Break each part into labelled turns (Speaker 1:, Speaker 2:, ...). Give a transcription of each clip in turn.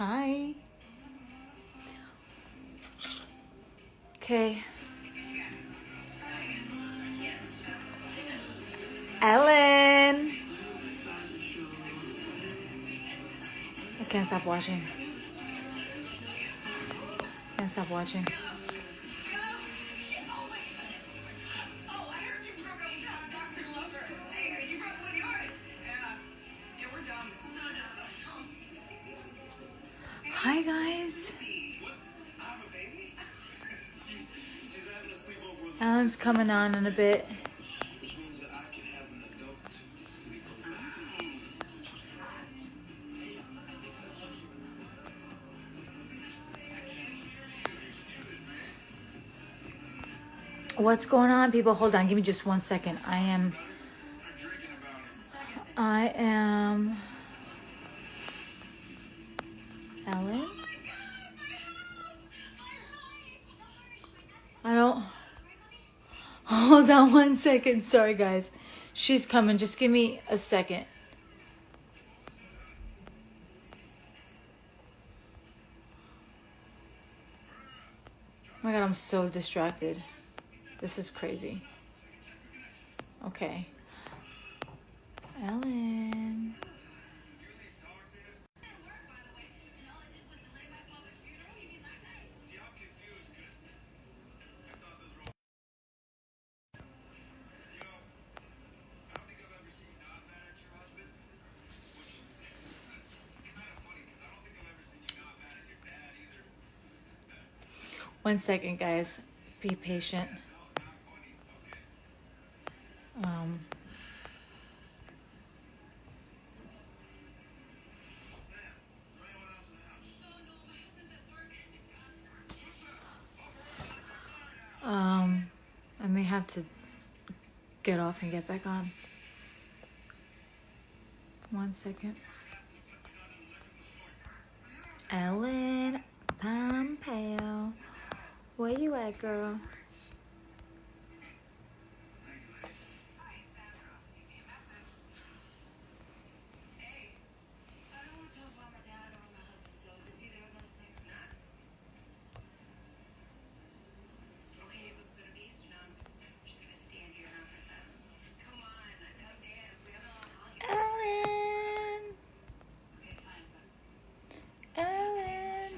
Speaker 1: Hi. Okay. Ellen. I can't stop watching. Can't stop watching. Hi, guys. Ellen's coming on in a bit. What's going on, people? Hold on. Give me just 1 second. I am Ellen. I don't. Hold on 1 second. Sorry, guys. She's coming. Just give me a second. Oh my God, I'm so distracted. This is crazy. Okay. Ellen. One second, guys. Be patient. I may have to get off and get back on. 1 second. Ellen Pompeo. Where you at, girl? Ellen. Ellen.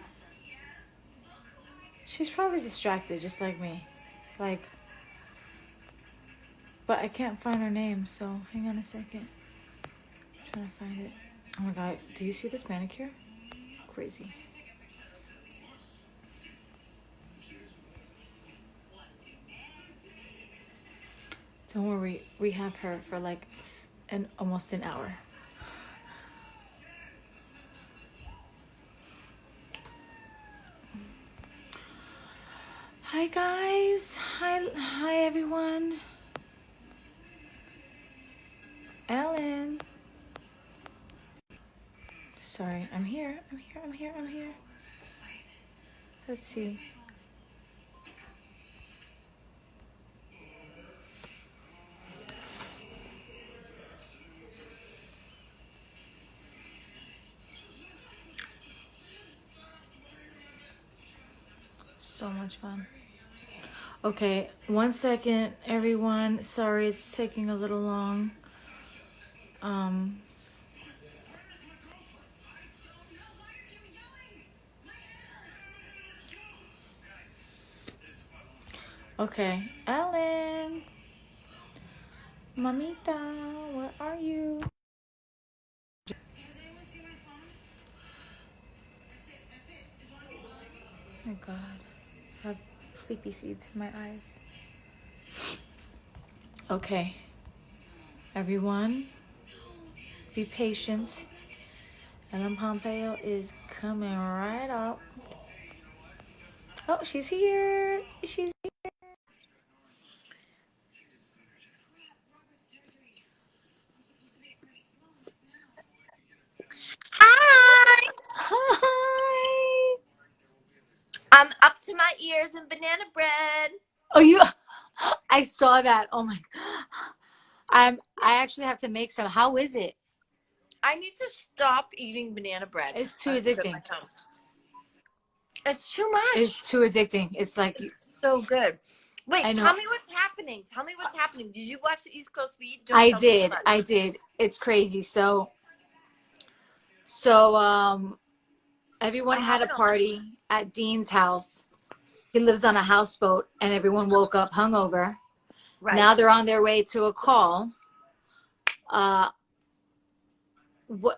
Speaker 1: She's probably distracted, just like me. But I can't find her name, so hang on a second. I'm trying to find it. Oh my God, do you see this manicure? Crazy. Don't worry, we have her for like almost an hour. Hi guys. Hi everyone. Ellen. Sorry, I'm here. Let's see. So much fun. Okay, 1 second, everyone. Sorry, it's taking a little long. Okay, Ellen. Mamita, where are you? Oh my God, I have sleepy seeds in my eyes. Okay, everyone, be patient. Ellen Pompeo is coming right up. Oh, she's here.
Speaker 2: Hi!
Speaker 1: Hi.
Speaker 2: I'm up to my ears in banana bread.
Speaker 1: Oh, I saw that. Oh my. I actually have to make some. How is it?
Speaker 2: I need to stop eating banana bread.
Speaker 1: It's too addicting.
Speaker 2: It's too much.
Speaker 1: It's too addicting. It's like
Speaker 2: so good. Wait,
Speaker 1: I know.
Speaker 2: tell me what's happening. Tell me what's happening. Did you watch the East Coast feed?
Speaker 1: I did. It's crazy. So everyone had a party at Dean's house. He lives on a houseboat, and everyone woke up hungover. Right. Now they're on their way to a call.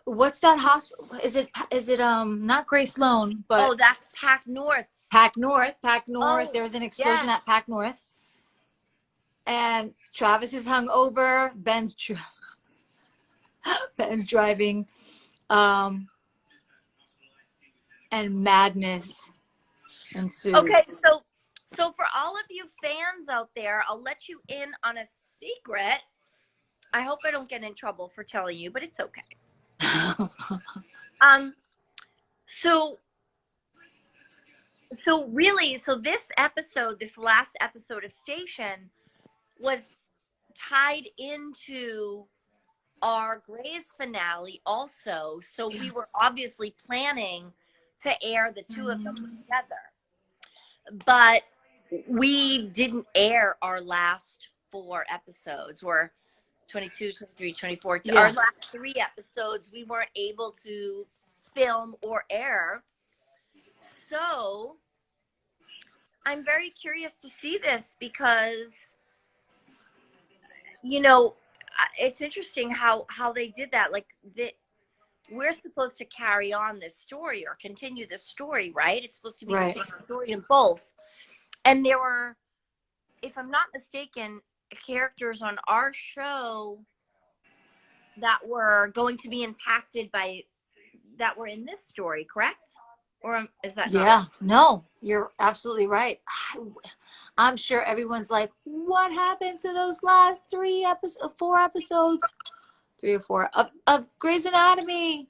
Speaker 1: What's that hospital? Is it not Grace Sloan, but
Speaker 2: that's Pac North.
Speaker 1: Pac North. There was an explosion at Pac North, and Travis is hungover. Ben's driving, and madness ensues.
Speaker 2: Okay, so for all of you fans out there, I'll let you in on a secret. I hope I don't get in trouble for telling you, but it's okay. So this last episode of Station was tied into our Grey's finale also. So we were obviously planning to air the two of them together. But we didn't air our last 4 episodes, or 22, 23, 24. Yeah. Our last 3 episodes, we weren't able to film or air. So I'm very curious to see this because, it's interesting how they did that. Like, we're supposed to carry on this story or continue this story, right? It's supposed to be the same story in both. And there were, if I'm not mistaken, characters on our show that were going to be impacted by, that were in this story, correct? Or is that not right?
Speaker 1: No, you're absolutely right. I'm sure everyone's like, what happened to those last 4 episodes? 3 or 4 of Grey's Anatomy.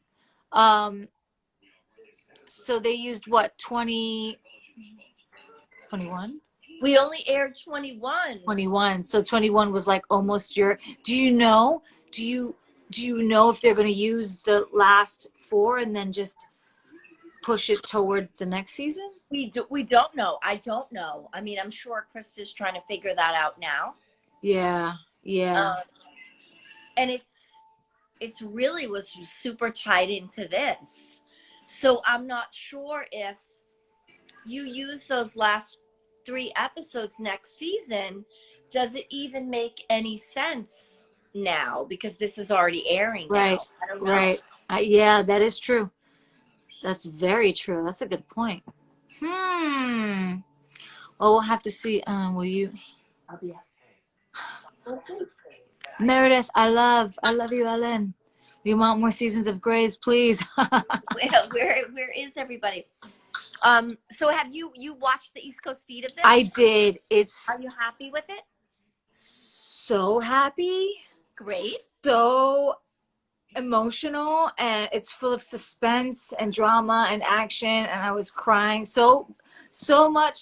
Speaker 1: So they used what, 21?
Speaker 2: We only aired 21.
Speaker 1: So 21 was like almost your. Do you know if they're going to use the last 4 and then just push it toward the next season?
Speaker 2: We don't know. I don't know. I mean, I'm sure Krista's trying to figure that out now.
Speaker 1: Yeah.
Speaker 2: And it's really was super tied into this. So I'm not sure if you use those last 3 episodes next season, does it even make any sense now? Because this is already airing now.
Speaker 1: Right.
Speaker 2: I don't know.
Speaker 1: Right. Yeah, that is true. That's very true. That's a good point. Well, we'll have to see. Will you?
Speaker 2: I'll be happy.
Speaker 1: Meredith, I love you, Ellen. We want more seasons of Grey's, please.
Speaker 2: Where is everybody? So have you watched the East Coast feed of this?
Speaker 1: I did.
Speaker 2: Are you happy with it?
Speaker 1: So happy.
Speaker 2: Great.
Speaker 1: So emotional, and it's full of suspense and drama and action, and I was crying so much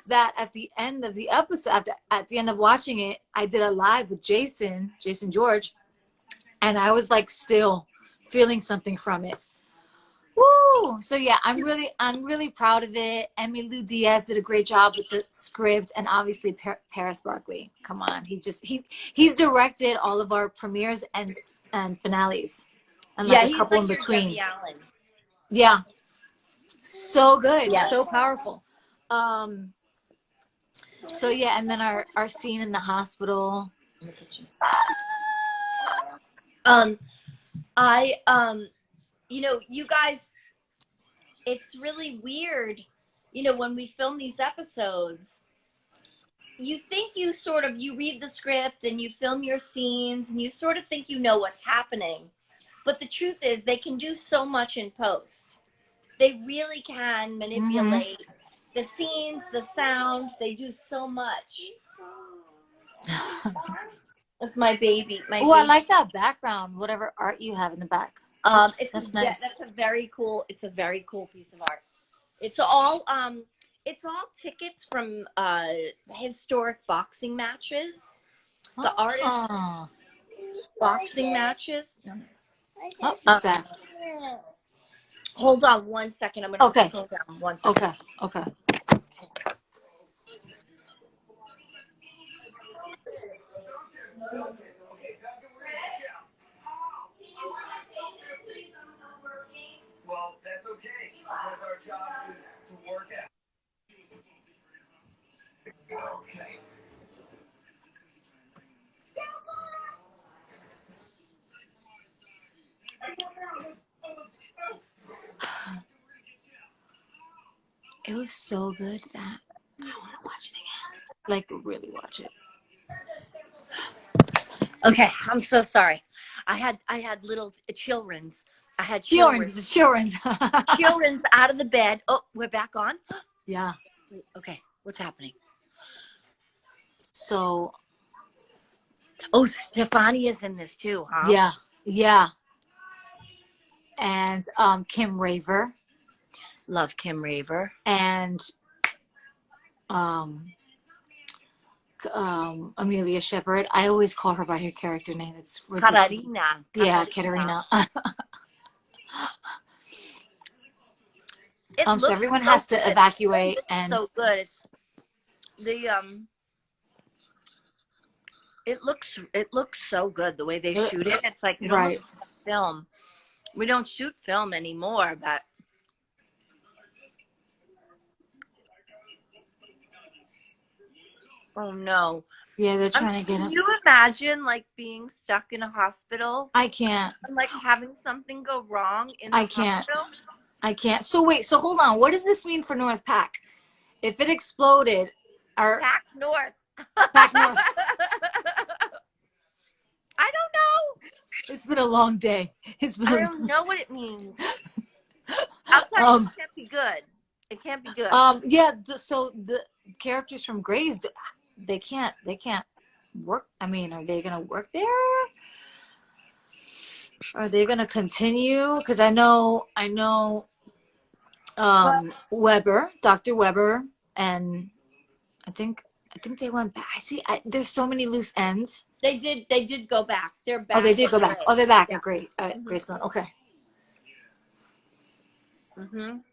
Speaker 1: that at the end of the episode, at the end of watching it, I did a live with Jason George, and I was like still feeling something from it. Woo! So yeah, I'm really proud of it. Emily Diaz did a great job with the script, and obviously Paris Barkley. Come on, he's directed all of our premieres and finales, and like a couple in between. Yeah, so good, so powerful. So yeah, and then our scene in the hospital.
Speaker 2: You guys, it's really weird, when we film these episodes, you think you read the script and you film your scenes and you sort of think you know what's happening. But the truth is they can do so much in post. They really can manipulate the scenes, the sound. They do so much. That's my baby.
Speaker 1: Oh, I like that background, whatever art you have in the back.
Speaker 2: That's nice. That's a very cool piece of art. It's all tickets from historic boxing matches. The artist boxing matches.
Speaker 1: Oh, it's back.
Speaker 2: Hold on 1 second. I'm going to
Speaker 1: Okay.
Speaker 2: slow down 1 second.
Speaker 1: Okay.
Speaker 3: Well, that's okay, because our job is to work out. Okay.
Speaker 1: It was so good that I want to watch it again. Like, really watch it.
Speaker 2: Okay, I'm so sorry. I had little children's. I had
Speaker 1: The children's.
Speaker 2: children's out of the bed. Oh, we're back on.
Speaker 1: Yeah.
Speaker 2: Wait, okay, what's happening?
Speaker 1: So.
Speaker 2: Oh, Stefania's in this too, huh?
Speaker 1: Yeah. And Kim Raver.
Speaker 2: Love Kim Raver.
Speaker 1: And Amelia Shepard. I always call her by her character name. It's
Speaker 2: Katarina.
Speaker 1: Yeah, Katarina. So everyone has to evacuate, and
Speaker 2: so good. It's the It looks so good the way they shoot it. It's like
Speaker 1: right.
Speaker 2: Film. We don't shoot film anymore, but oh no.
Speaker 1: Yeah, they're trying to get him.
Speaker 2: Can you imagine like being stuck in a hospital?
Speaker 1: I can't.
Speaker 2: And like having something go wrong in the hospital?
Speaker 1: I can't. So wait, so hold on. What does this mean for North Pack? If it exploded,
Speaker 2: Pack North.
Speaker 1: Pack North.
Speaker 2: I don't know.
Speaker 1: It's been a long day.
Speaker 2: I don't know what it means. Outside it can't be good. It can't be good.
Speaker 1: Yeah. So the characters from Grey's, they can't work. I mean, are they gonna work there? Are they gonna continue? Because I know, Weber, Dr. Weber, and I think they went back. There's so many loose ends.
Speaker 2: They did go back. They're back.
Speaker 1: Oh, they did go back. Oh, they're back.
Speaker 2: Yeah.
Speaker 1: Great. Graceland. Okay.
Speaker 2: Mhm.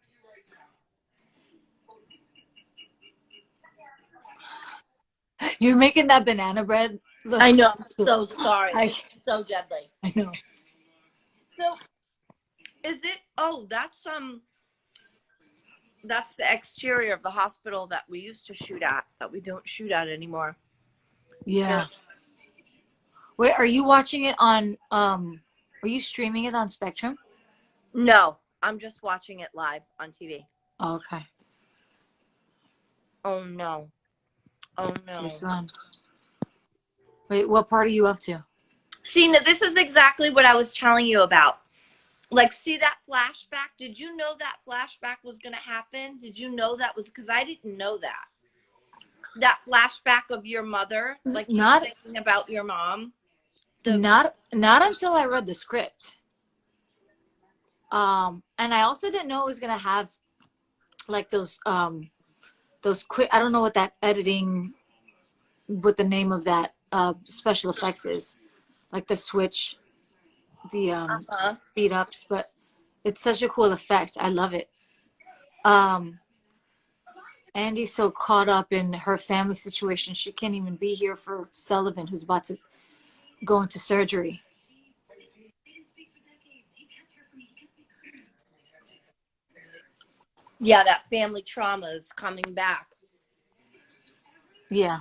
Speaker 1: You're making that banana bread look.
Speaker 2: I know. So sorry. It's so deadly.
Speaker 1: I know.
Speaker 2: So, is it? Oh, that's the exterior of the hospital that we used to shoot at, that we don't shoot at anymore.
Speaker 1: Yeah. Wait, are you watching it on? Are you streaming it on Spectrum?
Speaker 2: No, I'm just watching it live on TV.
Speaker 1: Oh, okay.
Speaker 2: Oh no. Oh no.
Speaker 1: Graceland. Wait, what part are you up to?
Speaker 2: See, now this is exactly what I was telling you about. Like, see that flashback? Did you know that flashback was going to happen? Did you know that was, because I didn't know that. That flashback of your mother, like
Speaker 1: not
Speaker 2: thinking about your mom.
Speaker 1: Not until I read the script. And I also didn't know it was going to have like those quick, I don't know what that editing, what the name of that special effects is, like the switch, the speed ups, but it's such a cool effect. I love it. Andy's so caught up in her family situation, she can't even be here for Sullivan, who's about to go into surgery.
Speaker 2: Yeah, that family trauma is coming back.
Speaker 1: Yeah.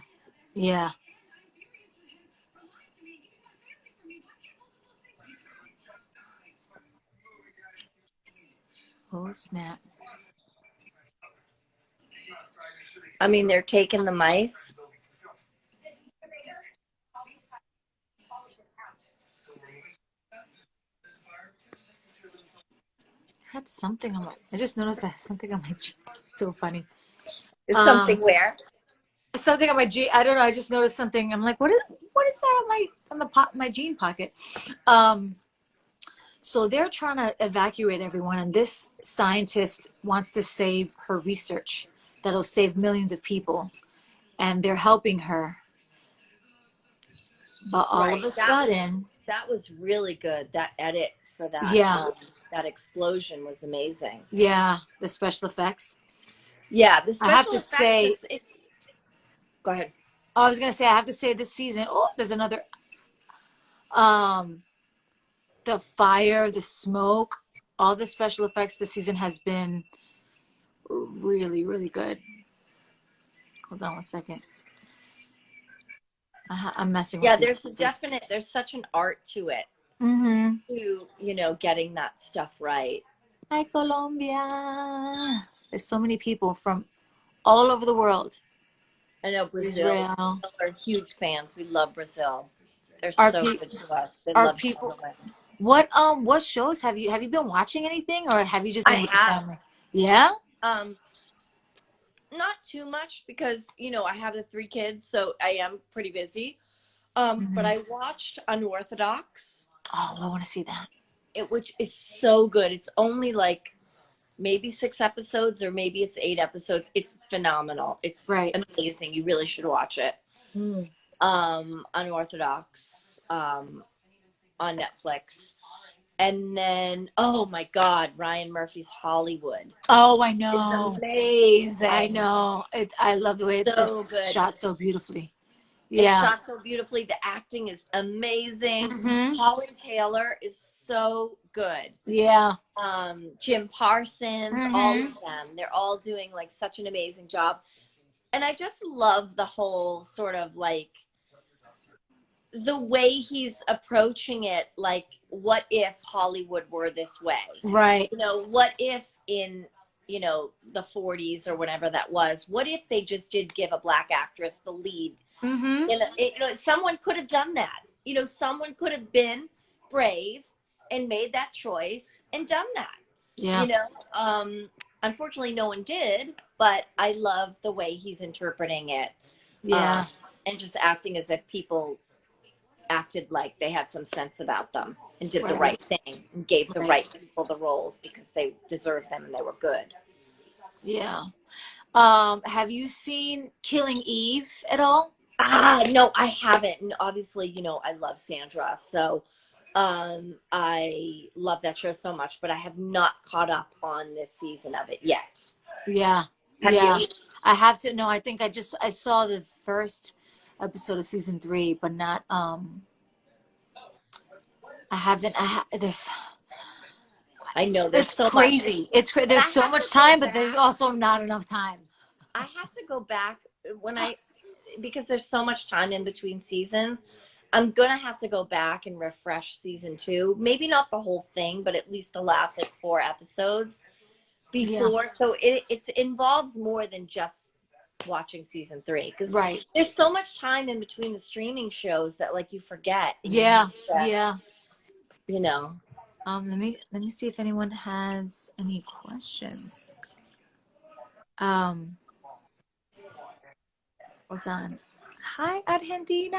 Speaker 1: Oh, snap.
Speaker 2: I mean, they're taking the mice.
Speaker 1: I had something on my, I just noticed I had something on my G. So funny.
Speaker 2: It's something where?
Speaker 1: Something on my G. I don't know. I just noticed something. I'm like, what is that on my jean pocket? So they're trying to evacuate everyone, and this scientist wants to save her research that'll save millions of people, and they're helping her. But all of a sudden,
Speaker 2: that was really good. That edit for that.
Speaker 1: Yeah.
Speaker 2: That explosion was amazing.
Speaker 1: Yeah, the special effects.
Speaker 2: Yeah, the
Speaker 1: I have
Speaker 2: special
Speaker 1: to
Speaker 2: effects.
Speaker 1: say,
Speaker 2: Go ahead.
Speaker 1: I was gonna say, I have to say this season. Oh, there's another. Um, the fire, the smoke, all the special effects this season has been really, really good. Hold on one second. I'm messing with
Speaker 2: Yeah,
Speaker 1: these
Speaker 2: there's a
Speaker 1: pictures.
Speaker 2: definite. There's such an art to it.
Speaker 1: Mm-hmm.
Speaker 2: To getting that stuff right.
Speaker 1: Hi, Colombia. There's so many people from all over the world.
Speaker 2: I know Brazil
Speaker 1: Israel.
Speaker 2: are huge fans. We love Brazil. They're
Speaker 1: Our
Speaker 2: so
Speaker 1: pe-
Speaker 2: good to us. They
Speaker 1: our
Speaker 2: love
Speaker 1: people.
Speaker 2: Chevrolet.
Speaker 1: What shows have you been watching anything, or have you just
Speaker 2: I
Speaker 1: been with the
Speaker 2: have.
Speaker 1: family? Yeah.
Speaker 2: Not too much because I have the 3 kids, so I am pretty busy. But I watched Unorthodox,
Speaker 1: Oh, I want to see that.
Speaker 2: which is so good. It's only like maybe 6 episodes, or maybe it's 8 episodes. It's phenomenal. It's
Speaker 1: Right.
Speaker 2: amazing. You really should watch it.
Speaker 1: Mm.
Speaker 2: Unorthodox on Netflix. And then, oh my God, Ryan Murphy's Hollywood.
Speaker 1: Oh, I know.
Speaker 2: It's amazing.
Speaker 1: I know. I love the way
Speaker 2: So
Speaker 1: it's
Speaker 2: good.
Speaker 1: shot so beautifully.
Speaker 2: It's
Speaker 1: Yeah.
Speaker 2: shot so beautifully. The acting is amazing.
Speaker 1: Mhm.
Speaker 2: Holly Taylor is so good.
Speaker 1: Yeah.
Speaker 2: Jim Parsons,
Speaker 1: Mhm.
Speaker 2: all of them. They're all doing like such an amazing job. And I just love the whole sort of like the way he's approaching it. Like, what if Hollywood were this way?
Speaker 1: Right.
Speaker 2: What if in the 40s or whatever that was, what if they just did give a black actress the lead?
Speaker 1: Mhm.
Speaker 2: Someone could have done that. Someone could have been brave and made that choice and done that.
Speaker 1: Yeah.
Speaker 2: Unfortunately no one did, but I love the way he's interpreting it.
Speaker 1: Yeah.
Speaker 2: And just acting as if people acted like they had some sense about them and did the right thing and gave the right people the roles because they deserved them and they were good.
Speaker 1: Yeah. Have you seen Killing Eve at all?
Speaker 2: No, I haven't. And obviously, I love Sandra. So I love that show so much, but I have not caught up on this season of it yet.
Speaker 1: Yeah.
Speaker 2: Have
Speaker 1: yeah.
Speaker 2: you?
Speaker 1: I have to. No, I think I saw the first episode of season 3, but not. I haven't. There's.
Speaker 2: I know there's
Speaker 1: It's
Speaker 2: so
Speaker 1: crazy.
Speaker 2: much.
Speaker 1: There's so much time, but there's also not enough time.
Speaker 2: I have to go back because there's so much time in between seasons. I'm gonna have to go back and refresh season 2. Maybe not the whole thing, but at least the last 4 episodes before. Yeah. So it involves more than just watching season 3 because there's so much time in between the streaming shows that you forget.
Speaker 1: Yeah.
Speaker 2: Let
Speaker 1: me see if anyone has any questions. Hold on. Hi, Argentina.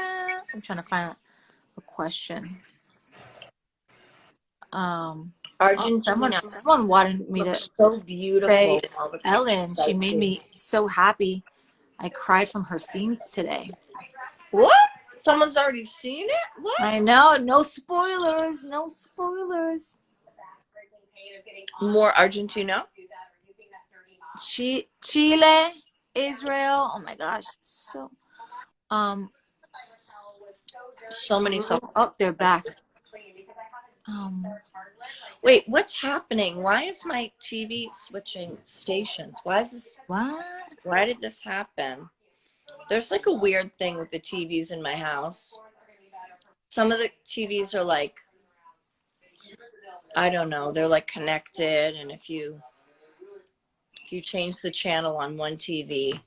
Speaker 1: I'm trying to find a question.
Speaker 2: Argentina.
Speaker 1: Someone wanted me to
Speaker 2: so beautiful.
Speaker 1: Say Ellen. She made me so happy. I cried from her scenes today.
Speaker 2: What? Someone's already seen it? What?
Speaker 1: I know. No spoilers. No spoilers.
Speaker 2: More Argentina?
Speaker 1: Chile, Israel. Oh my gosh. So
Speaker 2: many songs.
Speaker 1: Oh, they're back.
Speaker 2: Wait, what's happening? Why is my TV switching stations? Why is this?
Speaker 1: What?
Speaker 2: Why did this happen? There's a weird thing with the TVs in my house. Some of the TVs are I don't know, they're connected, and if you change the channel on one TV.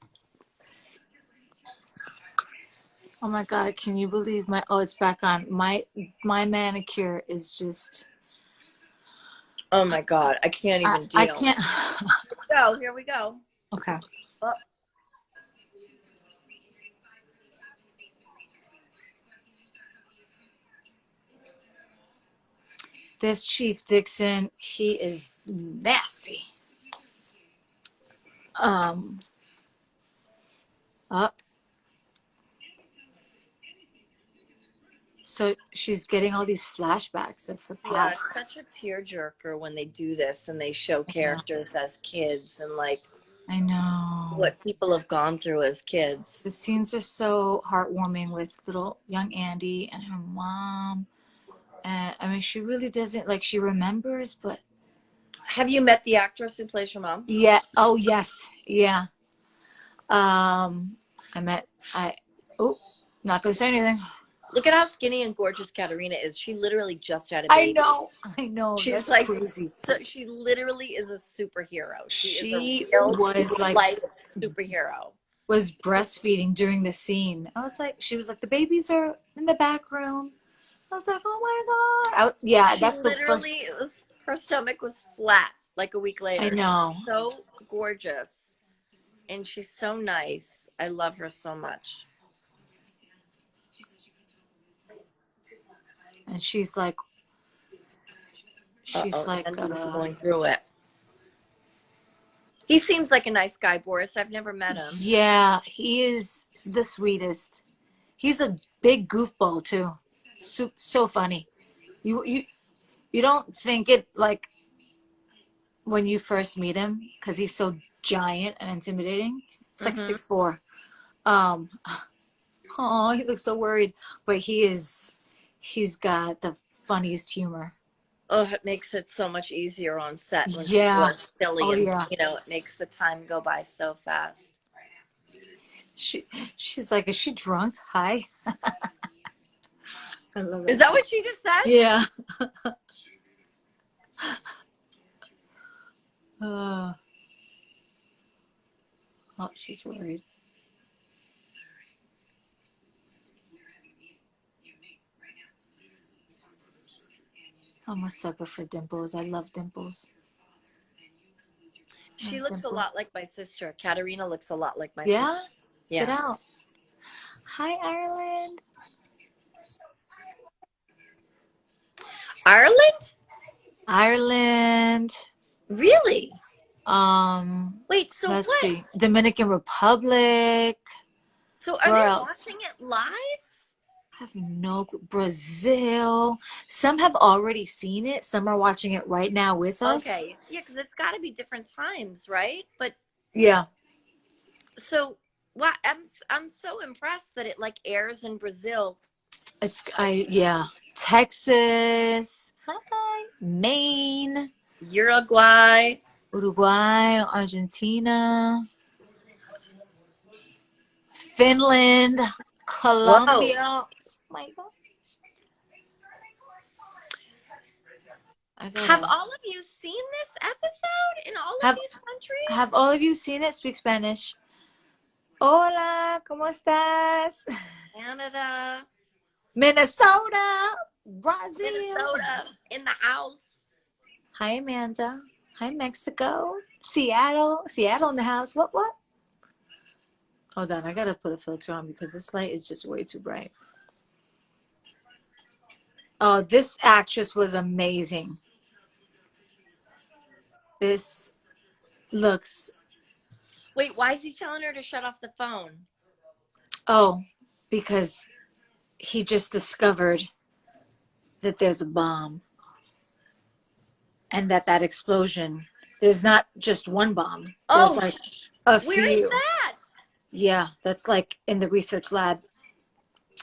Speaker 1: Oh my God, can you believe it's back on. My manicure is just.
Speaker 2: Oh my God, I can't even deal.
Speaker 1: I can't.
Speaker 2: Here we go.
Speaker 1: Okay.
Speaker 2: Oh.
Speaker 1: This Chief Dixon, he is nasty. So she's getting all these flashbacks of her
Speaker 2: Yeah,
Speaker 1: past.
Speaker 2: it's such a tearjerker when they do this and they show
Speaker 1: I know.
Speaker 2: characters as kids and like
Speaker 1: I know.
Speaker 2: what people have gone through as kids.
Speaker 1: The scenes are so heartwarming with little young Andy and her mom. And I mean, she really doesn't, like, she remembers, but
Speaker 2: Have you met the actress who plays your mom?
Speaker 1: yeah. Oh, yes. Yeah. Oh, not gonna say anything.
Speaker 2: Look at how skinny and gorgeous Katerina is. She literally just had a
Speaker 1: I
Speaker 2: baby.
Speaker 1: know.
Speaker 2: She's
Speaker 1: That's
Speaker 2: like,
Speaker 1: crazy.
Speaker 2: so she literally is a superhero. She is
Speaker 1: She
Speaker 2: a real
Speaker 1: was like,
Speaker 2: life superhero.
Speaker 1: was breastfeeding during the scene. I was like, she was like, the babies are in the back room. I was like, oh my God. Yeah,
Speaker 2: She
Speaker 1: that's the first.
Speaker 2: literally her stomach was flat like a week later.
Speaker 1: I know.
Speaker 2: She's so gorgeous. And she's so nice. I love her so much.
Speaker 1: And she's like,
Speaker 2: Andrew's going through it. He seems like a nice guy, Boris. I've never met him.
Speaker 1: yeah, he is the sweetest. He's a big goofball too. So funny. You don't think it, like, when you first meet him, because he's so giant and intimidating. It's like 6'4". Oh, he looks so worried, but he's got the funniest humor.
Speaker 2: Oh, it makes it so much easier on set when
Speaker 1: Yeah.
Speaker 2: people are silly
Speaker 1: Oh,
Speaker 2: and
Speaker 1: yeah.
Speaker 2: it makes the time go by so fast.
Speaker 1: She's like, is she drunk? Hi. I love it.
Speaker 2: Is that what she just said?
Speaker 1: Yeah. Oh, she's worried. I'm a sucker for Dimples. I love Dimples.
Speaker 2: She looks
Speaker 1: Dimple.
Speaker 2: a lot like my sister. Katerina looks a lot like my
Speaker 1: Yeah?
Speaker 2: sister. Yeah.
Speaker 1: Get out. Hi, Ireland.
Speaker 2: Ireland?
Speaker 1: Ireland.
Speaker 2: Really?
Speaker 1: Let's
Speaker 2: Wait, so what?
Speaker 1: see. Dominican Republic.
Speaker 2: So are
Speaker 1: Where
Speaker 2: they
Speaker 1: else?
Speaker 2: watching it live?
Speaker 1: I have no clue. Brazil. Some have already seen it. Some are watching it right now with us.
Speaker 2: Okay. Yeah, because it's got to be different times, right? But
Speaker 1: Yeah.
Speaker 2: so what? I'm so impressed that it like airs in Brazil.
Speaker 1: Yeah. Texas. Hi. Maine.
Speaker 2: Uruguay.
Speaker 1: Uruguay. Argentina. Finland. Colombia.
Speaker 2: Whoa.
Speaker 1: My gosh.
Speaker 2: Have all of you seen this episode in all of these countries?
Speaker 1: Have all of you seen it? Speak Spanish. Hola, ¿cómo estás?
Speaker 2: Canada.
Speaker 1: Minnesota. Brazil.
Speaker 2: Minnesota in the house.
Speaker 1: Hi, Amanda. Hi, Mexico. Seattle. Seattle in the house. What? Hold on. I got to put a filter on because this light is just way too bright. Oh, this actress was amazing. This looks...
Speaker 2: Wait, why is he telling her to shut off the phone?
Speaker 1: Oh, because he just discovered that there's a bomb. And that explosion, there's not just one bomb. There's like a few.
Speaker 2: Where is that?
Speaker 1: Yeah, that's like in the research lab.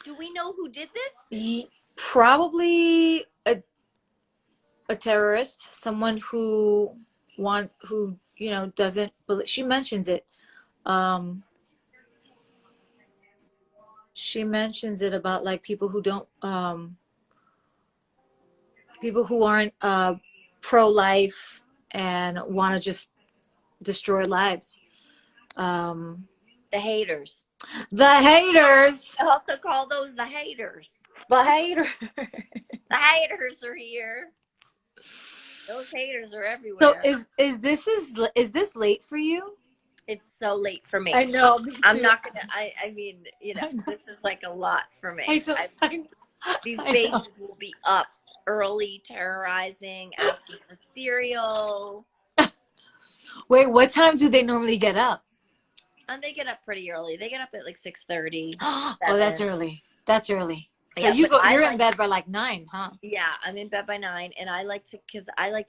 Speaker 2: Do we know who did this?
Speaker 1: Probably a terrorist, someone who doesn't believe. She mentions it. She mentions it about like people who don't, people who aren't pro-life and want to just destroy lives.
Speaker 2: The haters.
Speaker 1: The haters.
Speaker 2: I also call those the haters.
Speaker 1: The haters.
Speaker 2: The haters are here. Those haters are everywhere.
Speaker 1: So is this late for you?
Speaker 2: It's so late for me.
Speaker 1: I know.
Speaker 2: I'm not gonna. I mean, this is like a lot for me. These babies will be up early, terrorizing, asking for cereal.
Speaker 1: Wait, what time do they normally get up?
Speaker 2: And they get up pretty early. They get up at like 6:30.
Speaker 1: Oh, that's early. That's early. So
Speaker 2: Yeah, but
Speaker 1: you're in bed by like 9, huh?
Speaker 2: yeah, I'm in bed by 9, and I like to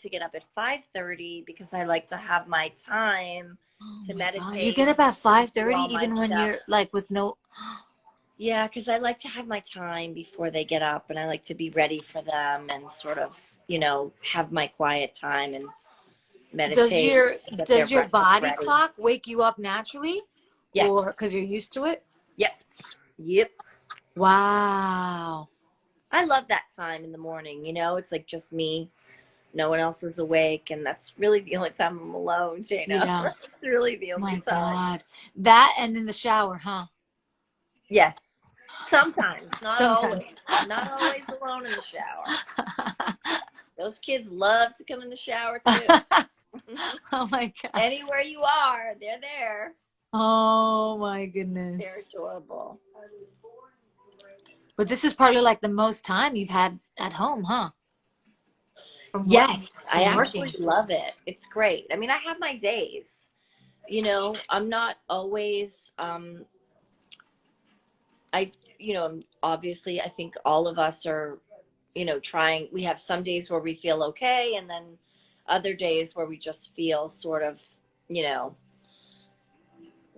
Speaker 2: get up at 5:30 because I like to have my time
Speaker 1: Oh
Speaker 2: to
Speaker 1: my God.
Speaker 2: meditate,
Speaker 1: You get up at
Speaker 2: do
Speaker 1: 5:30
Speaker 2: all my
Speaker 1: even when
Speaker 2: stuff.
Speaker 1: you're like with no.
Speaker 2: Yeah, because I like to have my time before they get up, and I like to be ready for them and sort of, have my quiet time and
Speaker 1: Does
Speaker 2: meditate,
Speaker 1: your
Speaker 2: get their
Speaker 1: does your
Speaker 2: breakfast
Speaker 1: body
Speaker 2: ready.
Speaker 1: clock wake you up naturally,
Speaker 2: Yeah.
Speaker 1: or because you're used to it?
Speaker 2: Yep. Yep.
Speaker 1: Wow.
Speaker 2: I love that time in the morning. It's like just me. No one else is awake, and that's really the only time I'm alone, Jaina.
Speaker 1: Yeah.
Speaker 2: It's really the only
Speaker 1: My
Speaker 2: time.
Speaker 1: God. That and in the shower, huh?
Speaker 2: Yes. Sometimes, not
Speaker 1: Sometimes.
Speaker 2: always. I'm not always alone in the shower. Those kids love to come in the shower too.
Speaker 1: Oh my God.
Speaker 2: Anywhere you are, they're there.
Speaker 1: Oh my
Speaker 2: They're
Speaker 1: goodness.
Speaker 2: adorable.
Speaker 1: But this is probably like the most time you've had at home, huh?
Speaker 2: Yes, I
Speaker 1: From
Speaker 2: actually
Speaker 1: working.
Speaker 2: love it. It's great. I mean, I have my days. I'm not always obviously I think all of us are, trying. We have some days where we feel okay, and then other days where we just feel sort of, you know,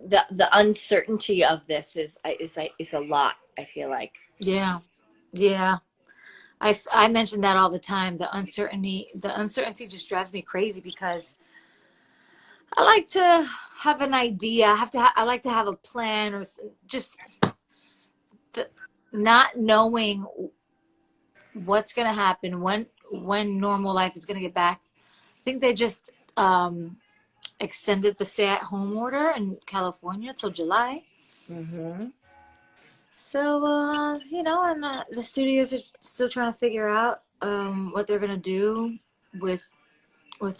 Speaker 2: the uncertainty of this is a lot, I feel like.
Speaker 1: Yeah. Yeah. I mention that all the time. The uncertainty just drives me crazy because I like to have an idea. I like to have a plan, or just the, not knowing what's going to happen, when normal life is going to get back. I think they just extended the stay-at-home order in California till July.
Speaker 2: Mm-hmm.
Speaker 1: So, and the studios are still trying to figure out what they're going to do with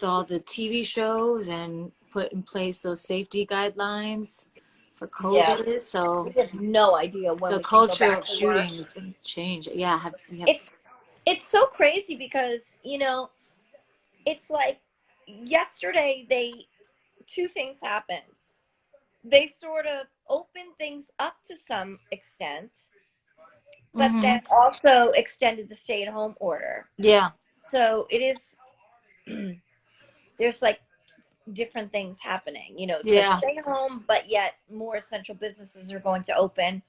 Speaker 1: all the TV shows and put in place those safety guidelines for
Speaker 2: Yeah,
Speaker 1: COVID. So
Speaker 2: we have no idea when
Speaker 1: the
Speaker 2: we can go
Speaker 1: culture
Speaker 2: back
Speaker 1: of
Speaker 2: to work.
Speaker 1: shooting is going to change. Yeah, we have.
Speaker 2: It's so crazy because it's like yesterday two things happened. They sort of opened things up to some extent, but
Speaker 1: Mm-hmm.
Speaker 2: then also extended the stay-at-home order.
Speaker 1: Yeah.
Speaker 2: So it is there's like different things happening. It's like
Speaker 1: Yeah.
Speaker 2: stay home, but yet more essential businesses are going to open,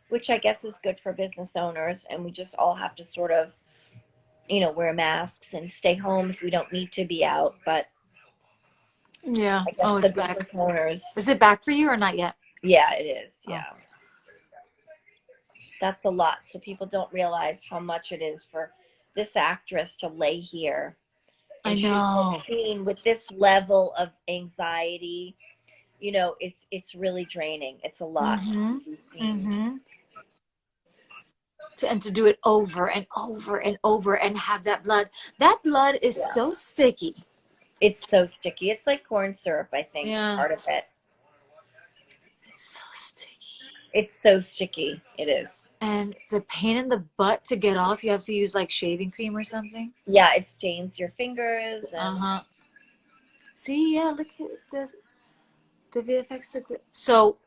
Speaker 2: which I guess is good for business owners. And we just all have to sort of, wear masks and stay home if we don't need to be out. But
Speaker 1: Yeah.
Speaker 2: I guess
Speaker 1: Oh,
Speaker 2: the
Speaker 1: it's
Speaker 2: business
Speaker 1: back.
Speaker 2: owners,
Speaker 1: Is it back for you or not yet?
Speaker 2: yeah, it is.
Speaker 1: Oh.
Speaker 2: Yeah. That's a lot. So people don't realize how much it is for this actress to lay here
Speaker 1: I
Speaker 2: and shoot
Speaker 1: know.
Speaker 2: this scene with this level of anxiety. It's really draining. It's a lot
Speaker 1: Mm-hmm.
Speaker 2: to do scenes.
Speaker 1: Mm-hmm. And to do it over and over and over and have that blood. That blood is
Speaker 2: Yeah.
Speaker 1: so sticky.
Speaker 2: It's so sticky. It's like corn syrup, I think,
Speaker 1: Yeah.
Speaker 2: part of it.
Speaker 1: It's so sticky.
Speaker 2: It's so sticky. It is.
Speaker 1: And it's a pain in the butt to get off. You have to use like shaving cream or something.
Speaker 2: Yeah, it stains your fingers. And
Speaker 1: Uh-huh. See, yeah, look at this. The VFX. So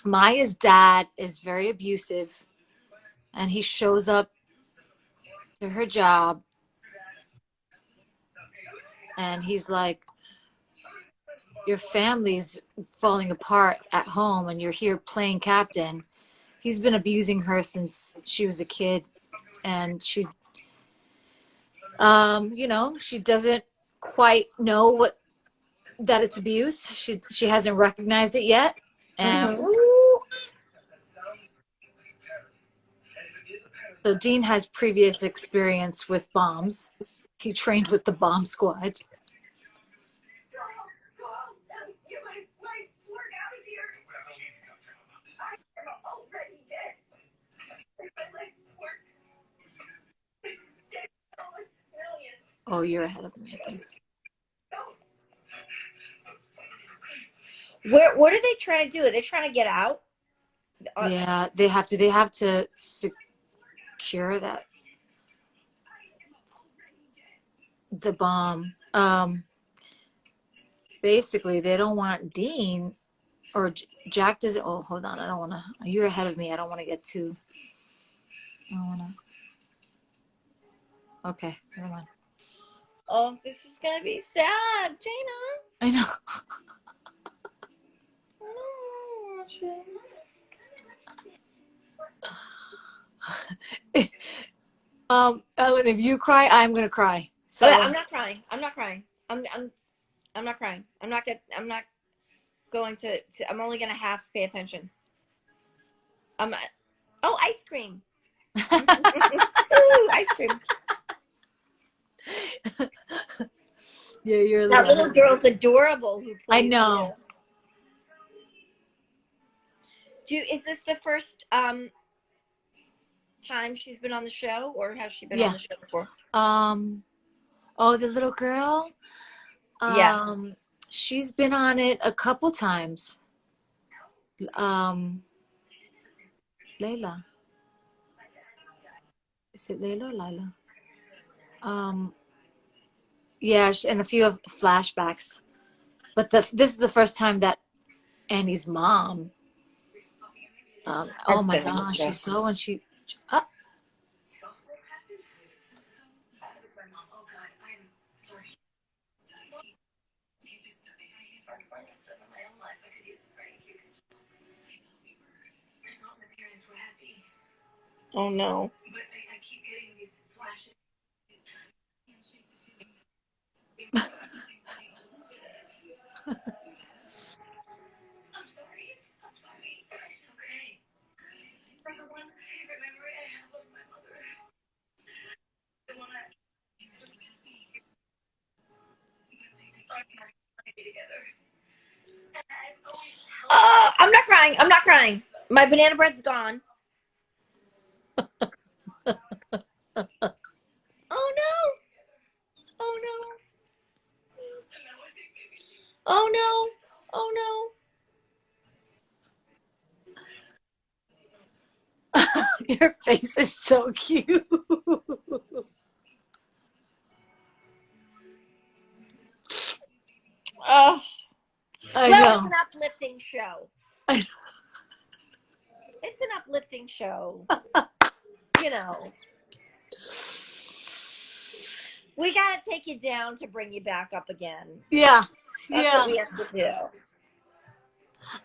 Speaker 1: Maya's dad is very abusive, and he shows up to her job, and he's like, your family's falling apart at home, and you're here playing captain. He's been abusing her since she was a kid, and she she doesn't quite know that it's abuse. She hasn't recognized it yet. And
Speaker 2: Mhm.
Speaker 1: So Dean has previous experience with bombs. He trained with the bomb squad. Oh, you're ahead of me, I think.
Speaker 2: What are they trying to do? Are they trying to get out?
Speaker 1: Yeah, they have to secure the bomb. Basically, they don't want Dean or Jack doesn't. Oh, hold on. I don't want to. You're ahead of me. I don't want to get too. I wanna. Okay, never mind.
Speaker 2: Oh, this is gonna be sad, Jaina.
Speaker 1: I know. Ellen, if you cry, I'm gonna cry. So
Speaker 2: Okay, I'm not crying. I'm not crying. I'm not crying. I'm not going to I'm only gonna half pay attention. Oh, ice cream. Ooh, ice cream.
Speaker 1: yeah, you're a
Speaker 2: That
Speaker 1: little.
Speaker 2: little girl's adorable who plays
Speaker 1: I know.
Speaker 2: Is this the first time she's been on the show, or has she been on
Speaker 1: Yeah.
Speaker 2: the show before?
Speaker 1: Oh, the little girl.
Speaker 2: Yeah.
Speaker 1: She's been on it a couple times. Layla. Is it Layla or Lila? Yeah, and a few of flashbacks. But this is the first time that Annie's mom. Oh
Speaker 2: Has
Speaker 1: my
Speaker 2: been on the
Speaker 1: gosh,
Speaker 2: show.
Speaker 1: she's so when she. Uh,
Speaker 2: Oh no. I'm not crying. I'm not crying. My banana bread's gone. Oh no. Oh no. Oh no. Oh no.
Speaker 1: your face is so cute.
Speaker 2: Oh.
Speaker 1: I
Speaker 2: Well, it's
Speaker 1: know.
Speaker 2: an uplifting show. It's an uplifting show. You know. We gotta take you down to bring you back up again.
Speaker 1: Yeah.
Speaker 2: That's
Speaker 1: Yeah.
Speaker 2: what we have to do.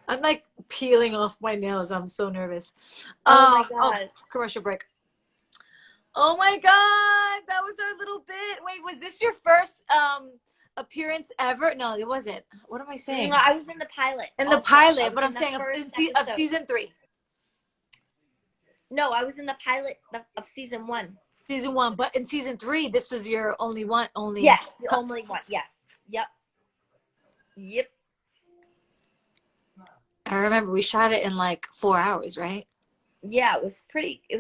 Speaker 1: I'm like peeling off my nails. I'm so nervous.
Speaker 2: Oh my God.
Speaker 1: Commercial break. Oh my God, that was our little bit. Wait, was this your first appearance ever? No, it wasn't. What am I saying?
Speaker 2: No, I was in the pilot.
Speaker 1: In the
Speaker 2: also.
Speaker 1: pilot, but
Speaker 2: in
Speaker 1: I'm
Speaker 2: the
Speaker 1: saying
Speaker 2: first
Speaker 1: of
Speaker 2: episode.
Speaker 1: season 3.
Speaker 2: No, I was in the pilot of season 1.
Speaker 1: Season 1, but in season 3, this was your only one.
Speaker 2: Yes, the only one. Yes. Yep. Yep.
Speaker 1: I remember we shot it in like 4 hours, right?
Speaker 2: Yeah, it was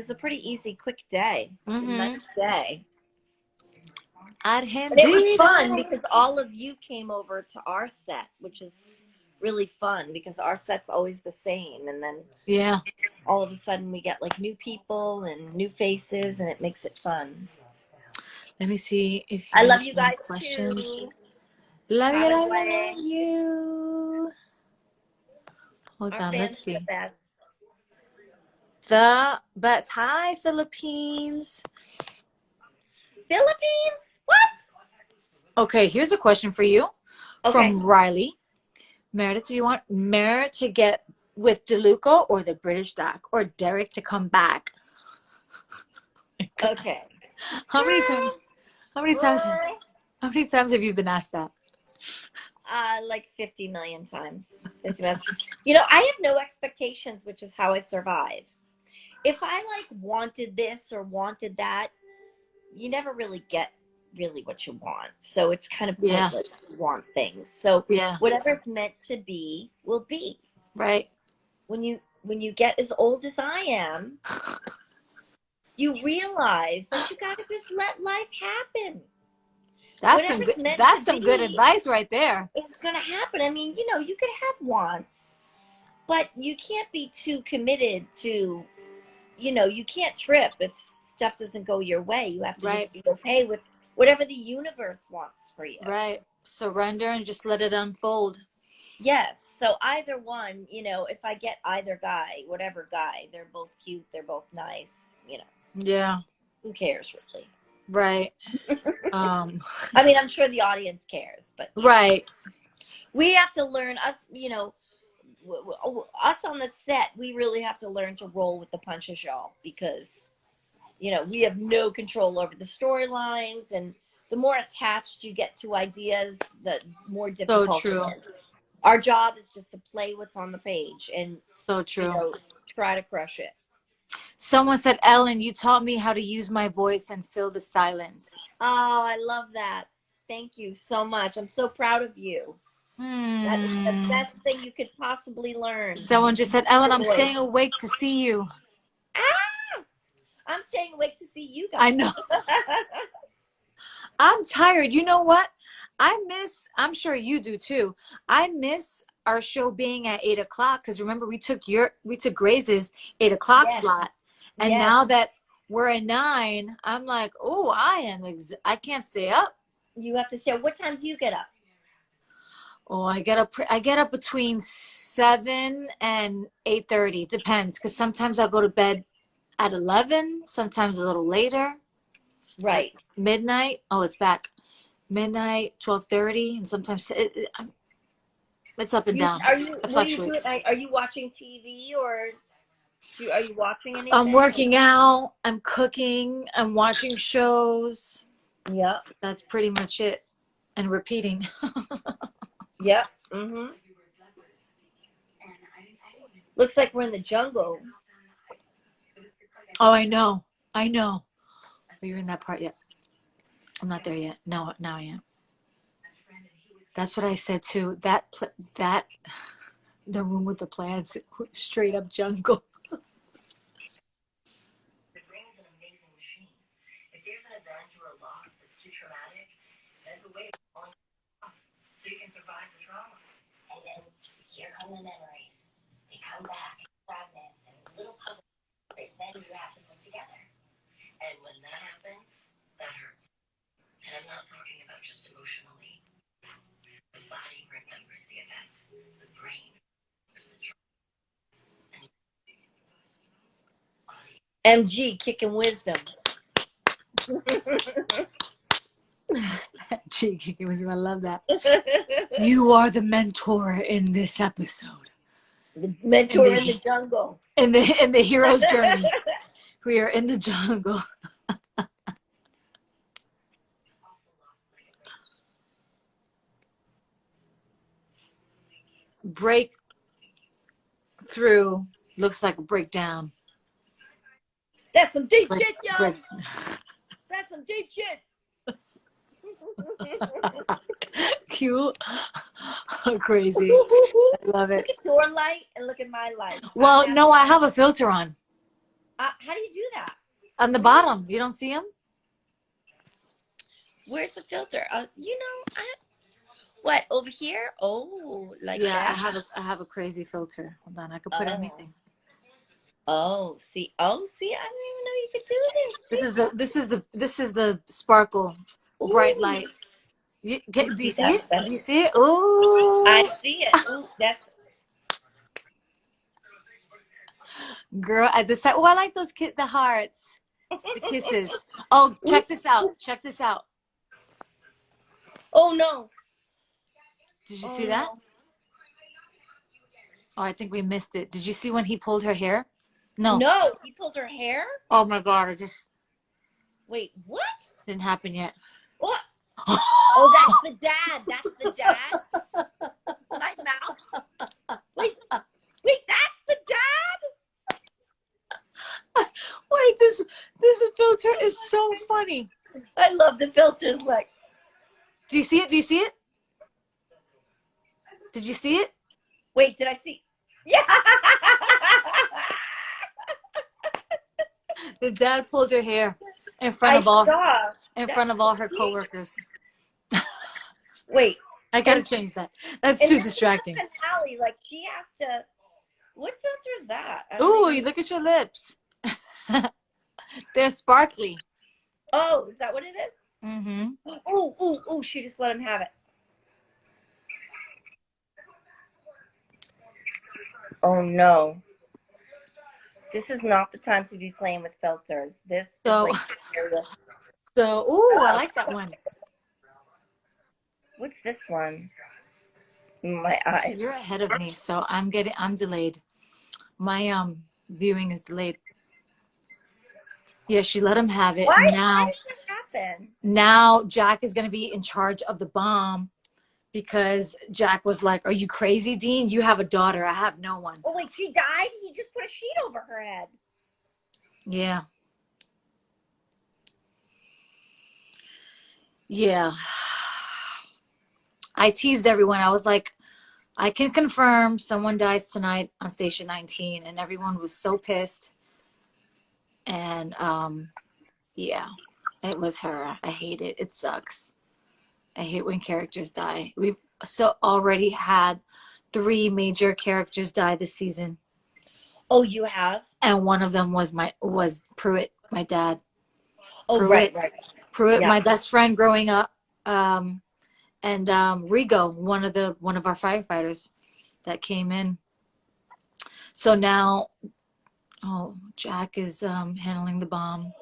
Speaker 2: a pretty easy, quick day.
Speaker 1: Mm-hmm.
Speaker 2: Nice day.
Speaker 1: And
Speaker 2: it was fun because all of you came over to our set, which is really fun because our set's always the same. And then
Speaker 1: yeah,
Speaker 2: all of a sudden we get like new people and new faces, and it makes it fun.
Speaker 1: let me see if
Speaker 2: I love you guys
Speaker 1: questions.
Speaker 2: too.
Speaker 1: Love you, love
Speaker 2: way.
Speaker 1: you. Hold
Speaker 2: Our
Speaker 1: on,
Speaker 2: fans
Speaker 1: let's see.
Speaker 2: are the best.
Speaker 1: The best. Hi, Philippines.
Speaker 2: Philippines? What?
Speaker 1: Okay, here's a question for you from Riley. Meredith, do you want Mer to get with DeLuca or the British doc or Derek to come back?
Speaker 2: Okay.
Speaker 1: How many times have you been asked that?
Speaker 2: Like 50 million times. 50 million. You know, I have no expectations, which is how I survive. If I like wanted this or wanted that, you never really get really what you want. So it's kind of pointless to want things. So whatever's meant to be will be.
Speaker 1: Right.
Speaker 2: When you get as old as I am, you realize that you gotta just let life happen.
Speaker 1: That's some good advice right there.
Speaker 2: It's gonna happen. I mean, you know, you could have wants, but you can't be too committed to, you know, you can't trip if stuff doesn't go your way. You have to just be okay with whatever the universe wants for you.
Speaker 1: Right. Surrender and just let it unfold.
Speaker 2: Yes. So either one, you know, if I get either guy, whatever guy, they're both cute, they're both nice, you know.
Speaker 1: Yeah.
Speaker 2: Who cares, really?
Speaker 1: Right.
Speaker 2: I mean, I'm sure the audience cares, but
Speaker 1: Right.
Speaker 2: we have to learn, us, us on the set, we really have to learn to roll with the punches, y'all, because, we have no control over the storylines, and the more attached you get to ideas, the more
Speaker 1: So
Speaker 2: difficult it
Speaker 1: true.
Speaker 2: is. Our job is just to play what's on the page and,
Speaker 1: So true.
Speaker 2: try to crush it.
Speaker 1: Someone said, Ellen, you taught me how to use my voice and fill the silence.
Speaker 2: Oh, I love that. Thank you so much. I'm so proud of you. That is the best thing you could possibly learn.
Speaker 1: Someone just said, Ellen,
Speaker 2: Your
Speaker 1: I'm
Speaker 2: voice.
Speaker 1: staying awake to see you.
Speaker 2: Ah! I'm staying awake to see you guys.
Speaker 1: I know. I'm tired. You know what? I'm sure you do too. I miss our show being at 8 o'clock, because remember we took Grace's 8 o'clock
Speaker 2: Yes.
Speaker 1: slot. And
Speaker 2: Yes.
Speaker 1: now that we're at 9, I'm like, oh, I can't stay up.
Speaker 2: You have to stay. What time do you get up?
Speaker 1: Oh, I get up between 7 and 8:30. Depends, because sometimes I'll go to bed at 11, sometimes a little later.
Speaker 2: Right.
Speaker 1: Like midnight. Oh, it's back. Midnight, 12:30, and sometimes it's up and down.
Speaker 2: What
Speaker 1: It
Speaker 2: are you doing?
Speaker 1: fluctuates.
Speaker 2: Are you watching TV, or are you watching anything?
Speaker 1: I'm working out. I'm cooking. I'm watching shows.
Speaker 2: Yep.
Speaker 1: That's pretty much it. And repeating.
Speaker 2: Yep. Mm-hmm. Looks like we're in the jungle.
Speaker 1: Oh, I know. Are you in that part yet? I'm not there yet. No, now I am. That's what I said too. That the room with the plants, straight up jungle.
Speaker 3: The brain is an amazing machine. If there's an event or a loss that's too traumatic, there's a way of pulling it off so you can survive the trauma. And then here come the memories. They come back in fragments and little puzzles that then you have to put together. And when that happens, that hurts. And I'm not talking about just emotionally. The body remembers the event. The brain remembers the trauma.
Speaker 2: MG kicking wisdom.
Speaker 1: Cheeky, I love that. You are the mentor in this episode.
Speaker 2: The mentor in the jungle.
Speaker 1: In the hero's journey. We are in the jungle. Break through looks like a breakdown.
Speaker 2: That's some deep shit, yo.
Speaker 1: Break.
Speaker 2: That's some deep shit.
Speaker 1: Cute. Crazy. I love it.
Speaker 2: Look at your light and look at my light.
Speaker 1: Well, no, I have a filter on.
Speaker 2: How do you do that?
Speaker 1: On the bottom. You don't see him?
Speaker 2: Where's the filter? What, over here? Oh, like
Speaker 1: yeah,
Speaker 2: that?
Speaker 1: I have a crazy filter. Hold on, I could put anything.
Speaker 2: Oh, see, I didn't even know you could do this.
Speaker 1: This is the sparkle bright light. Do you see it? Do you see it? Oh,
Speaker 2: I see it. Ooh, that's
Speaker 1: girl at the side. Oh, I like those the hearts, the kisses. Oh, check this out. Check this out.
Speaker 2: Oh no!
Speaker 1: Did you see that? Oh, I think we missed it. Did you see when he pulled her hair? No.
Speaker 2: No, he pulled her hair.
Speaker 1: Oh my God!
Speaker 2: Wait, what?
Speaker 1: Didn't happen yet.
Speaker 2: What? Oh, that's the dad. That's the dad. My mouth. Wait, that's the dad.
Speaker 1: Wait, this filter is so funny.
Speaker 2: I love the filters. Like,
Speaker 1: do you see it? Do you see it? Did you see it?
Speaker 2: Wait, did I see? Yeah.
Speaker 1: The dad pulled her hair in front of all her coworkers.
Speaker 2: Wait,
Speaker 1: I gotta change that. That's too distracting.
Speaker 2: Finale, like she has to. What filter is that?
Speaker 1: Ooh, you look at your lips. They're sparkly.
Speaker 2: Oh, is that what it is?
Speaker 1: Mm-hmm.
Speaker 2: Oh! She just let him have it. Oh no! This is not the time to be playing with filters. This
Speaker 1: So,
Speaker 2: is like serious.
Speaker 1: so, ooh, I like that one.
Speaker 2: What's this one? My eyes.
Speaker 1: You're ahead of me, so I'm delayed. My viewing is delayed. Yeah, she let him have it.
Speaker 2: Why?
Speaker 1: Now,
Speaker 2: Why did that happen?
Speaker 1: now Jack is gonna be in charge of the bomb because Jack was like, "Are you crazy, Dean? You have a daughter. I have no one."
Speaker 2: Oh wait, she died? He just put a sheet over her head.
Speaker 1: Yeah. Yeah. I teased everyone. I was like, I can confirm someone dies tonight on Station 19, and everyone was so pissed. And yeah, it was her. I hate it. It sucks. I hate when characters die. We've already had 3 major characters die this season,
Speaker 2: Oh, you have?
Speaker 1: and one of them was Pruitt, my dad.
Speaker 2: Oh,
Speaker 1: Pruitt,
Speaker 2: right.
Speaker 1: Pruitt,
Speaker 2: Yeah.
Speaker 1: my best friend growing up, and Rigo, one of our firefighters that came in. So now, oh, Jack is handling the bomb.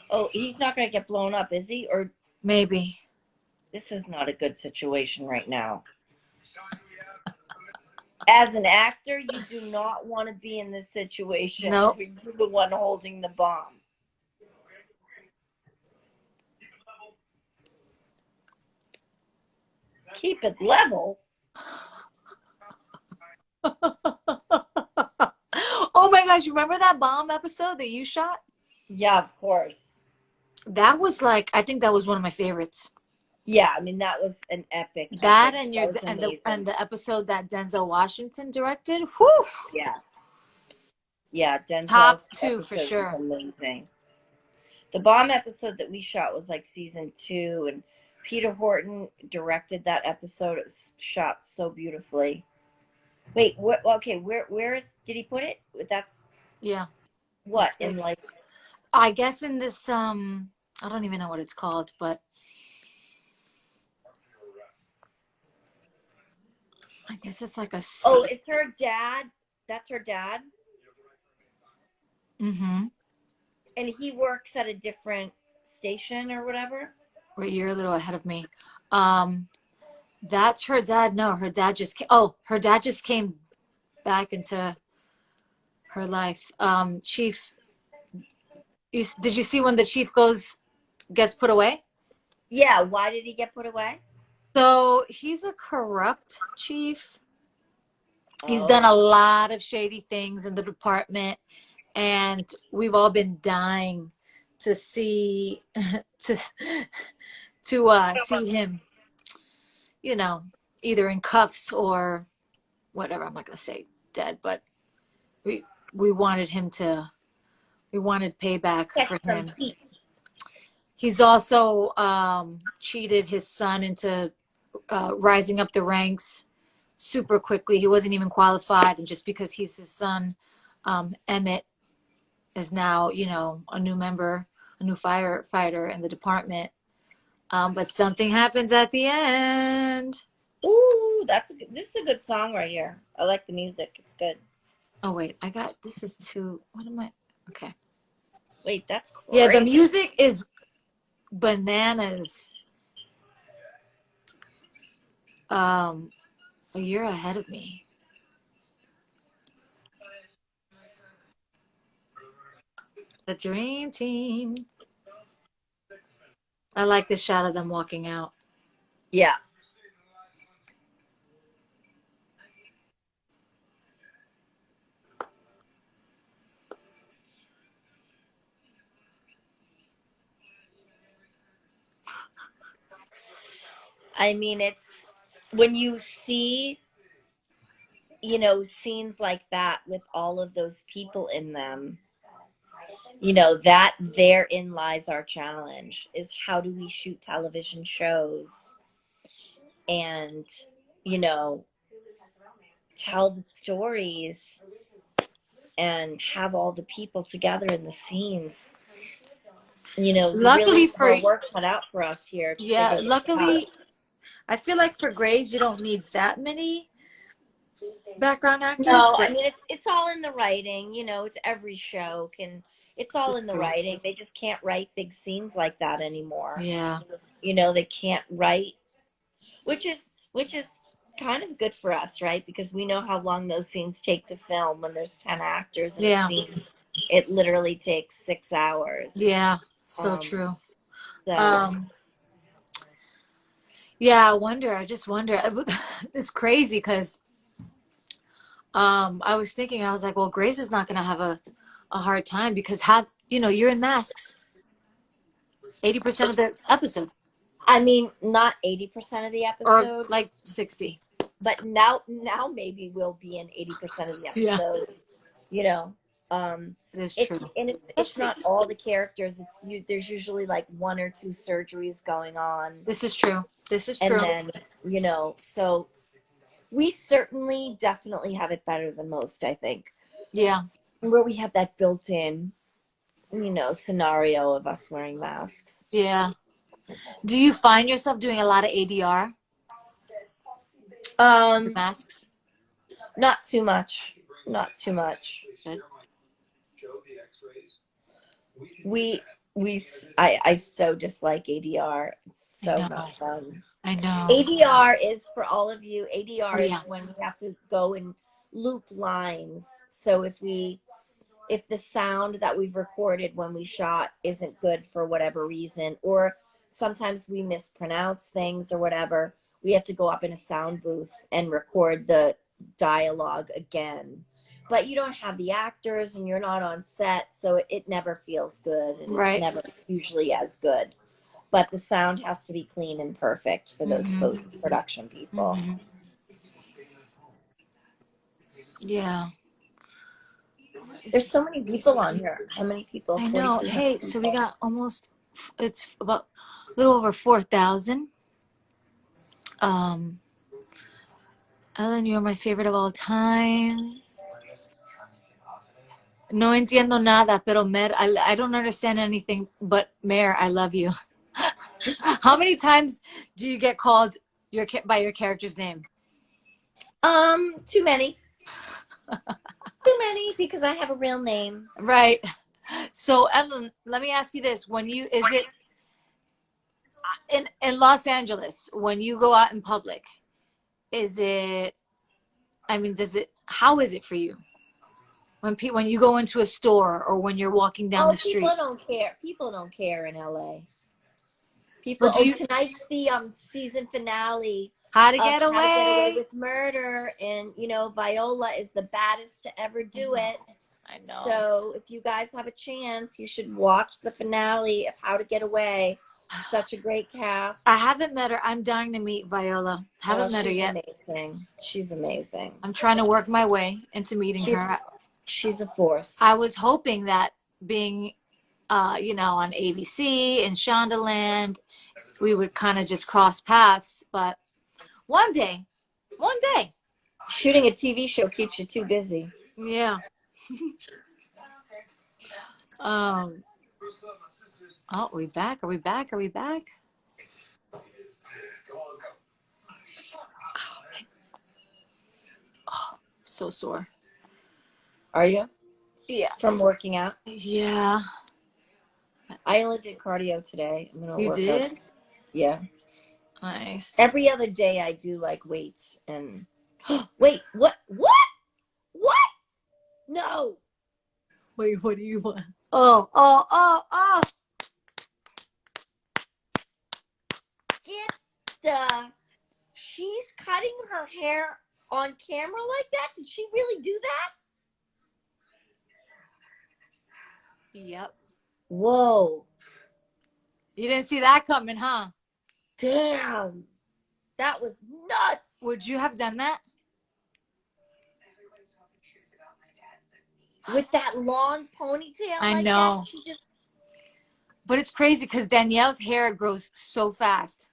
Speaker 2: Oh, he's not going to get blown up, is he? Or
Speaker 1: Maybe.
Speaker 2: this is not a good situation right now. As an actor, you do not want to be in this situation.
Speaker 1: Nope.
Speaker 2: You're the one holding the bomb. Keep it level.
Speaker 1: Oh my gosh, you remember that bomb episode that you shot?
Speaker 2: Yeah, of course.
Speaker 1: That was like, I think that was one of my favorites.
Speaker 2: Yeah, I mean that was an epic.
Speaker 1: That
Speaker 2: epic.
Speaker 1: and
Speaker 2: That
Speaker 1: and the episode that Denzel Washington directed. Whew.
Speaker 2: Yeah, Denzel's
Speaker 1: Top 2 for
Speaker 2: episode
Speaker 1: sure.
Speaker 2: was amazing. The bomb episode that we shot was like season 2, and Peter Horton directed that episode. It was shot so beautifully. Wait, okay, where did he put it? That's
Speaker 1: Yeah.
Speaker 2: what
Speaker 1: That's
Speaker 2: in
Speaker 1: good.
Speaker 2: like.
Speaker 1: I guess in this I don't even know what it's called, but I guess it's like a.
Speaker 2: Oh, it's her dad. That's her dad.
Speaker 1: Mm-hmm.
Speaker 2: And he works at a different station or whatever.
Speaker 1: Wait, you're a little ahead of me. That's her dad. No, her dad just came. Oh, her dad just came back into her life. Chief, did you see when the chief gets put away?
Speaker 2: Yeah, why did he get put away?
Speaker 1: So he's a corrupt chief. He's done a lot of shady things in the department, and we've all been dying to see to see him, you know, either in cuffs or whatever. I'm not gonna say dead, but we wanted payback for him. He's also cheated his son into rising up the ranks super quickly. He wasn't even qualified, and just because he's his son, Emmett is now, you know, a new firefighter in the department. But something happens at the end.
Speaker 2: Ooh, this is a good song right here. I like the music. It's good.
Speaker 1: Oh wait, this is too. What am I? Okay.
Speaker 2: Wait, that's great.
Speaker 1: Yeah, the music is bananas. A year ahead of me. The Dream Team. I like the shot of them walking out.
Speaker 2: Yeah. I mean, it's when you see, you know, scenes like that with all of those people in them, you know, that therein lies our challenge, is how do we shoot television shows and, you know, tell the stories and have all the people together in the scenes. You know,
Speaker 1: luckily
Speaker 2: really work cut out for us here.
Speaker 1: Yeah, luckily, I feel like for Grays, you don't need that many background actors?
Speaker 2: No, I mean it's all in the writing. You know, it's every show can. It's all in the writing. They just can't write big scenes like that anymore.
Speaker 1: Yeah.
Speaker 2: You know, they can't write, which is kind of good for us, right? Because we know how long those scenes take to film when there's 10 actors in
Speaker 1: Yeah.
Speaker 2: a scene. It literally takes 6 hours.
Speaker 1: Yeah. So
Speaker 2: Um,
Speaker 1: true.
Speaker 2: So
Speaker 1: Yeah, I just wonder. It's crazy because I was thinking, I was like, well, Grace is not gonna have a hard time because you're in masks 80% of the episode.
Speaker 2: I mean, not 80% of the
Speaker 1: Or
Speaker 2: episode,
Speaker 1: like 60.
Speaker 2: but now maybe we'll be in 80% of the
Speaker 1: Yeah.
Speaker 2: episode. You know,
Speaker 1: It is
Speaker 2: it's
Speaker 1: true.
Speaker 2: and it's
Speaker 1: Especially,
Speaker 2: not all the characters. There's usually like 1 or 2 surgeries going on,
Speaker 1: this is true. This is
Speaker 2: and
Speaker 1: true.
Speaker 2: then so we certainly definitely have it better than most. I think
Speaker 1: Yeah.
Speaker 2: where we have that built-in, scenario of us wearing masks.
Speaker 1: Yeah. Do you find yourself doing a lot of ADR for
Speaker 2: Um,
Speaker 1: masks?
Speaker 2: Not too much. Not too much.
Speaker 1: Good.
Speaker 2: I so dislike ADR. It's so
Speaker 1: I know.
Speaker 2: not fun.
Speaker 1: I know.
Speaker 2: ADR is, for all of you, ADR
Speaker 1: Oh,
Speaker 2: is
Speaker 1: yeah.
Speaker 2: when we have to go and loop lines. So if the sound that we've recorded when we shot isn't good for whatever reason, or sometimes we mispronounce things or whatever, we have to go up in a sound booth and record the dialogue again. But you don't have the actors and you're not on set, so it never feels good, and
Speaker 1: Right.
Speaker 2: it's never usually as good. But the sound has to be clean and perfect for those post-production people.
Speaker 1: Mhm. Yeah.
Speaker 2: There's so many people on here. How many people?
Speaker 1: I know.
Speaker 2: 4,200
Speaker 1: Hey, so we
Speaker 2: people.
Speaker 1: got it's about a little over 4,000. Ellen, you're my favorite of all time. No entiendo nada, pero Mer, I don't understand anything, but Mer, I love you. How many times do you get called by your character's name?
Speaker 2: Too many. Too many, because I have a real name.
Speaker 1: Right. So Ellen, let me ask you this: is it in Los Angeles when you go out in public? How is it for you when you go into a store or when you're walking down the street?
Speaker 2: People don't care. People don't care in LA. Tonight's the season finale.
Speaker 1: How to Get Away.
Speaker 2: How to Get Away with Murder, and Viola is the baddest to ever do it.
Speaker 1: I know.
Speaker 2: So if you guys have a chance, you should watch the finale of How to Get Away. Such a great cast.
Speaker 1: I haven't met her. I'm dying to meet Viola. Haven't met her yet.
Speaker 2: Amazing. She's amazing.
Speaker 1: I'm trying to work my way into meeting her.
Speaker 2: She's a force.
Speaker 1: I was hoping that being, on ABC and Shondaland, we would kind of just cross paths. But one day.
Speaker 2: Shooting a TV show keeps you too busy.
Speaker 1: Yeah. Oh, are we back? Are we back? Oh, so sore.
Speaker 2: Are you?
Speaker 1: Yeah.
Speaker 2: From working out?
Speaker 1: Yeah.
Speaker 2: I only did cardio today.
Speaker 1: You did?
Speaker 2: Yeah.
Speaker 1: Nice.
Speaker 2: Every other day I do like weights and wait, what? No.
Speaker 1: Wait, what do you want? Oh.
Speaker 2: She's cutting her hair on camera like that? Did she really do that?
Speaker 1: Yep.
Speaker 2: Whoa.
Speaker 1: You didn't see that coming, huh?
Speaker 2: Damn. That was nuts.
Speaker 1: Would you have done that?
Speaker 2: With that long ponytail?
Speaker 1: I
Speaker 2: like
Speaker 1: know.
Speaker 2: That,
Speaker 1: But it's crazy because Danielle's hair grows so fast.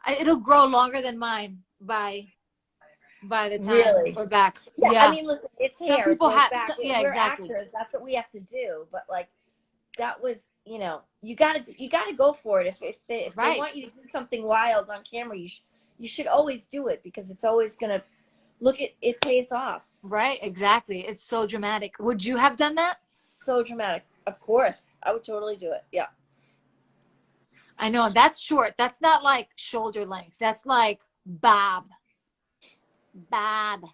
Speaker 1: It'll grow longer than mine by the time we're back.
Speaker 2: Yeah. I mean, listen, it's
Speaker 1: some
Speaker 2: hair.
Speaker 1: people have.
Speaker 2: We're
Speaker 1: Exactly.
Speaker 2: Actors. That's what we have to do. But like, that was, you gotta go for it. If they want you to do something wild on camera, you should always do it, because it's always gonna look, it pays off.
Speaker 1: Right, exactly. It's so dramatic. Would you have done that?
Speaker 2: So dramatic. Of course. I would totally do it. Yeah.
Speaker 1: I know, that's short. That's not like shoulder length. That's like bob. Bob.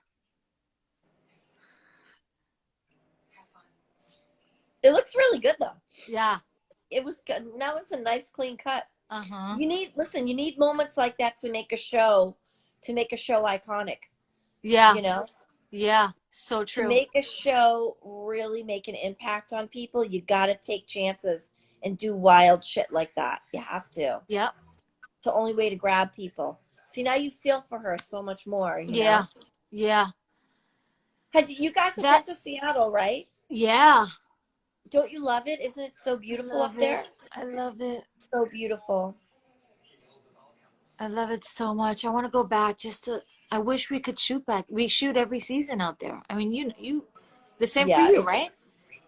Speaker 2: It looks really good though.
Speaker 1: Yeah.
Speaker 2: It was good. Now it's a nice clean cut.
Speaker 1: Uh-huh.
Speaker 2: You need moments like that to make a show iconic.
Speaker 1: Yeah.
Speaker 2: You know?
Speaker 1: Yeah. So
Speaker 2: To
Speaker 1: true.
Speaker 2: make a show really make an impact on people, you gotta take chances and do wild shit like that. You have to.
Speaker 1: Yep.
Speaker 2: It's the only way to grab people. See, now you feel for her so much more, you
Speaker 1: Yeah.
Speaker 2: know?
Speaker 1: Yeah.
Speaker 2: You guys have
Speaker 1: That-
Speaker 2: been to Seattle, right?
Speaker 1: Yeah.
Speaker 2: Don't you love it? Isn't it so
Speaker 1: I
Speaker 2: beautiful
Speaker 1: love
Speaker 2: up there?
Speaker 1: it. I love it.
Speaker 2: So beautiful.
Speaker 1: I love it so much. I want to go back I wish we could shoot back. We shoot every season out there. I mean, the same for
Speaker 2: Yeah,
Speaker 1: you, right?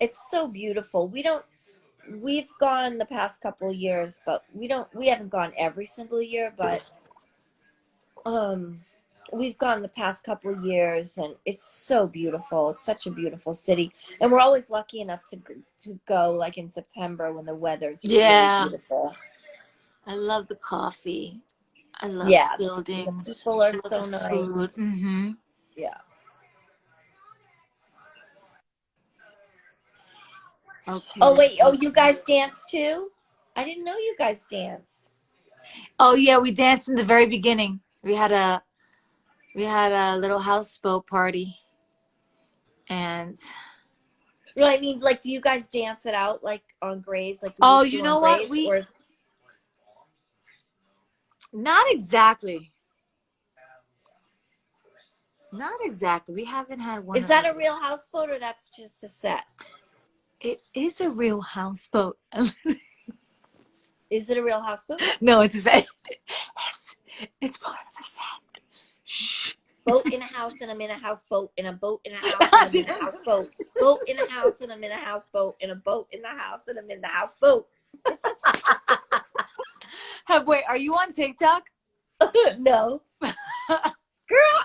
Speaker 2: it's so beautiful. We've gone the past couple of years, but we haven't gone every single year, but we've gone the past couple of years, and it's so beautiful. It's such a beautiful city, and we're always lucky enough to go like in September when the weather's
Speaker 1: Yeah.
Speaker 2: really beautiful.
Speaker 1: I love the coffee. I love
Speaker 2: Yeah,
Speaker 1: the
Speaker 2: the
Speaker 1: buildings.
Speaker 2: people
Speaker 1: I
Speaker 2: are
Speaker 1: love
Speaker 2: so
Speaker 1: the
Speaker 2: nice.
Speaker 1: food. Mm-hmm.
Speaker 2: Yeah.
Speaker 1: Okay.
Speaker 2: Oh wait, oh you guys danced too? I didn't know you guys danced.
Speaker 1: Oh yeah, we danced in the very beginning. We had a little houseboat party, and
Speaker 2: No, I mean, like, do you guys dance it out like on Grays, like we
Speaker 1: oh,
Speaker 2: used
Speaker 1: you
Speaker 2: to on
Speaker 1: know what?
Speaker 2: Grays, or
Speaker 1: Not exactly. Not exactly. We haven't had one
Speaker 2: is
Speaker 1: of
Speaker 2: that a
Speaker 1: those.
Speaker 2: real houseboat or that's just a set?
Speaker 1: It is a real houseboat.
Speaker 2: Is it a real houseboat?
Speaker 1: No, it's a set. It's part of a set. Shh.
Speaker 2: Boat in a house and I'm in a houseboat, and a boat in a house and I'm in a houseboat. Boat in a house and I'm in a houseboat, and a boat in the house and I'm in the houseboat.
Speaker 1: Wait, are you on TikTok?
Speaker 2: No. Girl,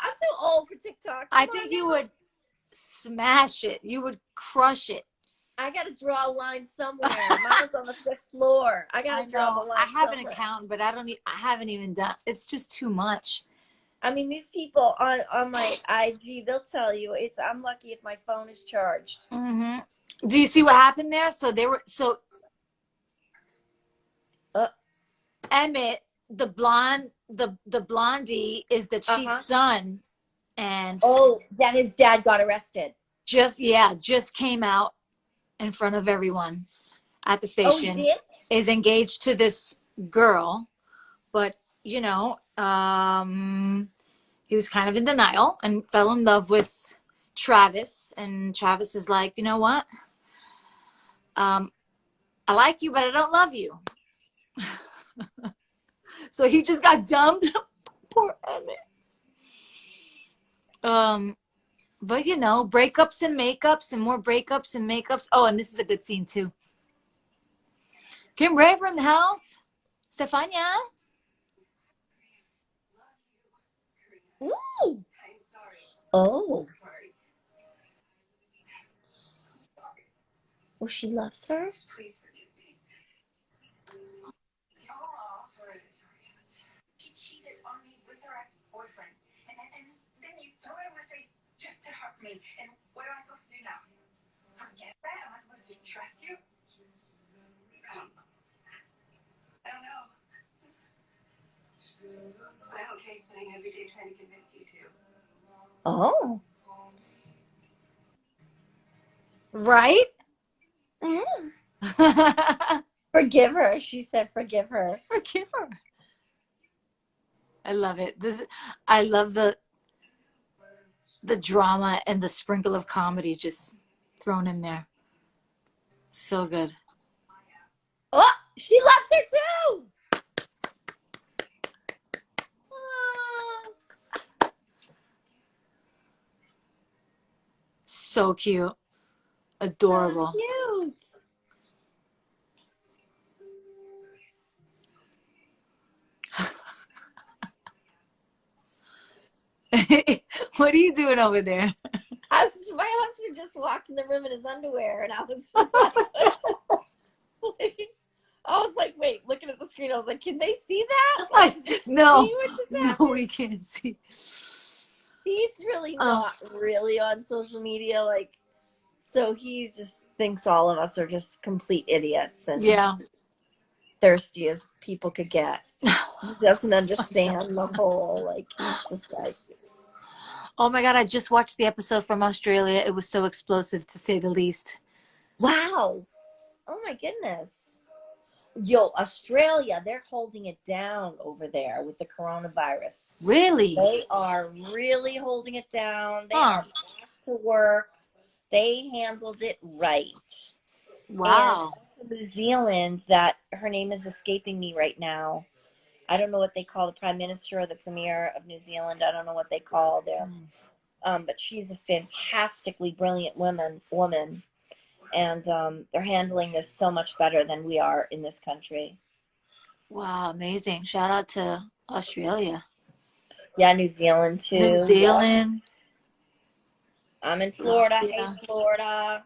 Speaker 2: I'm too old for TikTok.
Speaker 1: I think you would smash it. You would crush it.
Speaker 2: I gotta draw a line somewhere. Mine's on the 5th floor. I gotta draw the line.
Speaker 1: I have an
Speaker 2: somewhere.
Speaker 1: account, but I haven't even done. It's just too much.
Speaker 2: I mean, these people on my IG, they'll tell you I'm lucky if my phone is charged.
Speaker 1: Mm-hmm. Do you see what happened there? Emmett, the blondie is the chief's son, and
Speaker 2: that his dad got arrested.
Speaker 1: just came out in front of everyone at the station.
Speaker 2: Oh, he did?
Speaker 1: Is engaged to this girl, but he was kind of in denial and fell in love with Travis, and Travis is like, you know what? I like you, but I don't love you. So he just got dumped. Poor Emmett. But breakups and makeups and more breakups and makeups. Oh, and this is a good scene too. Kim Raver in the house. Stefania.
Speaker 2: Ooh. Oh. Oh, she loves her?
Speaker 3: She cheated on me with her ex-boyfriend. And then you throw it in my face just to hurt me. And what am I supposed to do now? Forget that? Am I supposed to trust you? I don't know. I hope Kate's spending every day trying to convince you to.
Speaker 2: Oh.
Speaker 1: Right?
Speaker 2: Mm. Forgive her. She said forgive her.
Speaker 1: Forgive her. I love it. I love the drama and the sprinkle of comedy just thrown in there. So good.
Speaker 2: Oh, she loves her too.
Speaker 1: So cute. Adorable.
Speaker 2: So cute.
Speaker 1: What are you doing over there?
Speaker 2: My husband just walked in the room in his underwear, and I was just like, I was like, wait, looking at the screen, I was like, can they see that? Like,
Speaker 1: No,
Speaker 2: see what just
Speaker 1: no,
Speaker 2: happened?
Speaker 1: we can't see.
Speaker 2: He's really not really on social media, like, so he just thinks all of us are just complete idiots and
Speaker 1: Yeah.
Speaker 2: thirsty as people could get. He doesn't understand the whole, like, he's just like,
Speaker 1: Oh my God, I just watched the episode from Australia. It was so explosive, to say the least.
Speaker 2: wow. Oh my goodness. Yo, Australia, they're holding it down over there with the coronavirus.
Speaker 1: Really?
Speaker 2: They are really holding it down. They
Speaker 1: Huh.
Speaker 2: are back to work. They handled it right.
Speaker 1: Wow.
Speaker 2: And New Zealand, that her name is escaping me right now. I don't know what they call the prime minister or the premier of New Zealand. I don't know what they call them. But she's a fantastically brilliant woman. And they're handling this so much better than we are in this country.
Speaker 1: Wow, amazing. Shout out to Australia.
Speaker 2: Yeah, New Zealand too.
Speaker 1: New Zealand.
Speaker 2: Yeah. I'm in Florida.
Speaker 1: Yeah.
Speaker 2: Hey, Florida.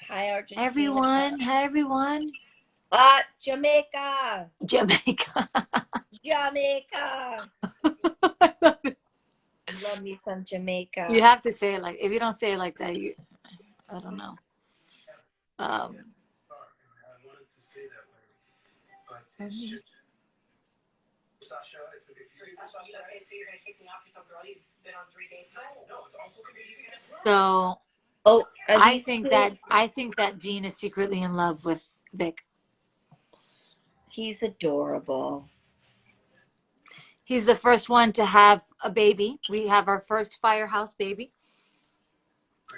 Speaker 2: Hi, Argentina.
Speaker 1: Everyone. Hi, everyone.
Speaker 2: Jamaica.
Speaker 1: Jamaica.
Speaker 2: Jamaica. Love me some Jamaica.
Speaker 1: You have to say it like, if you don't say it like that, I don't know. So I think that Gene is secretly in love with Vic.
Speaker 2: He's adorable.
Speaker 1: He's the first one to have a baby. We have our first Firehouse baby.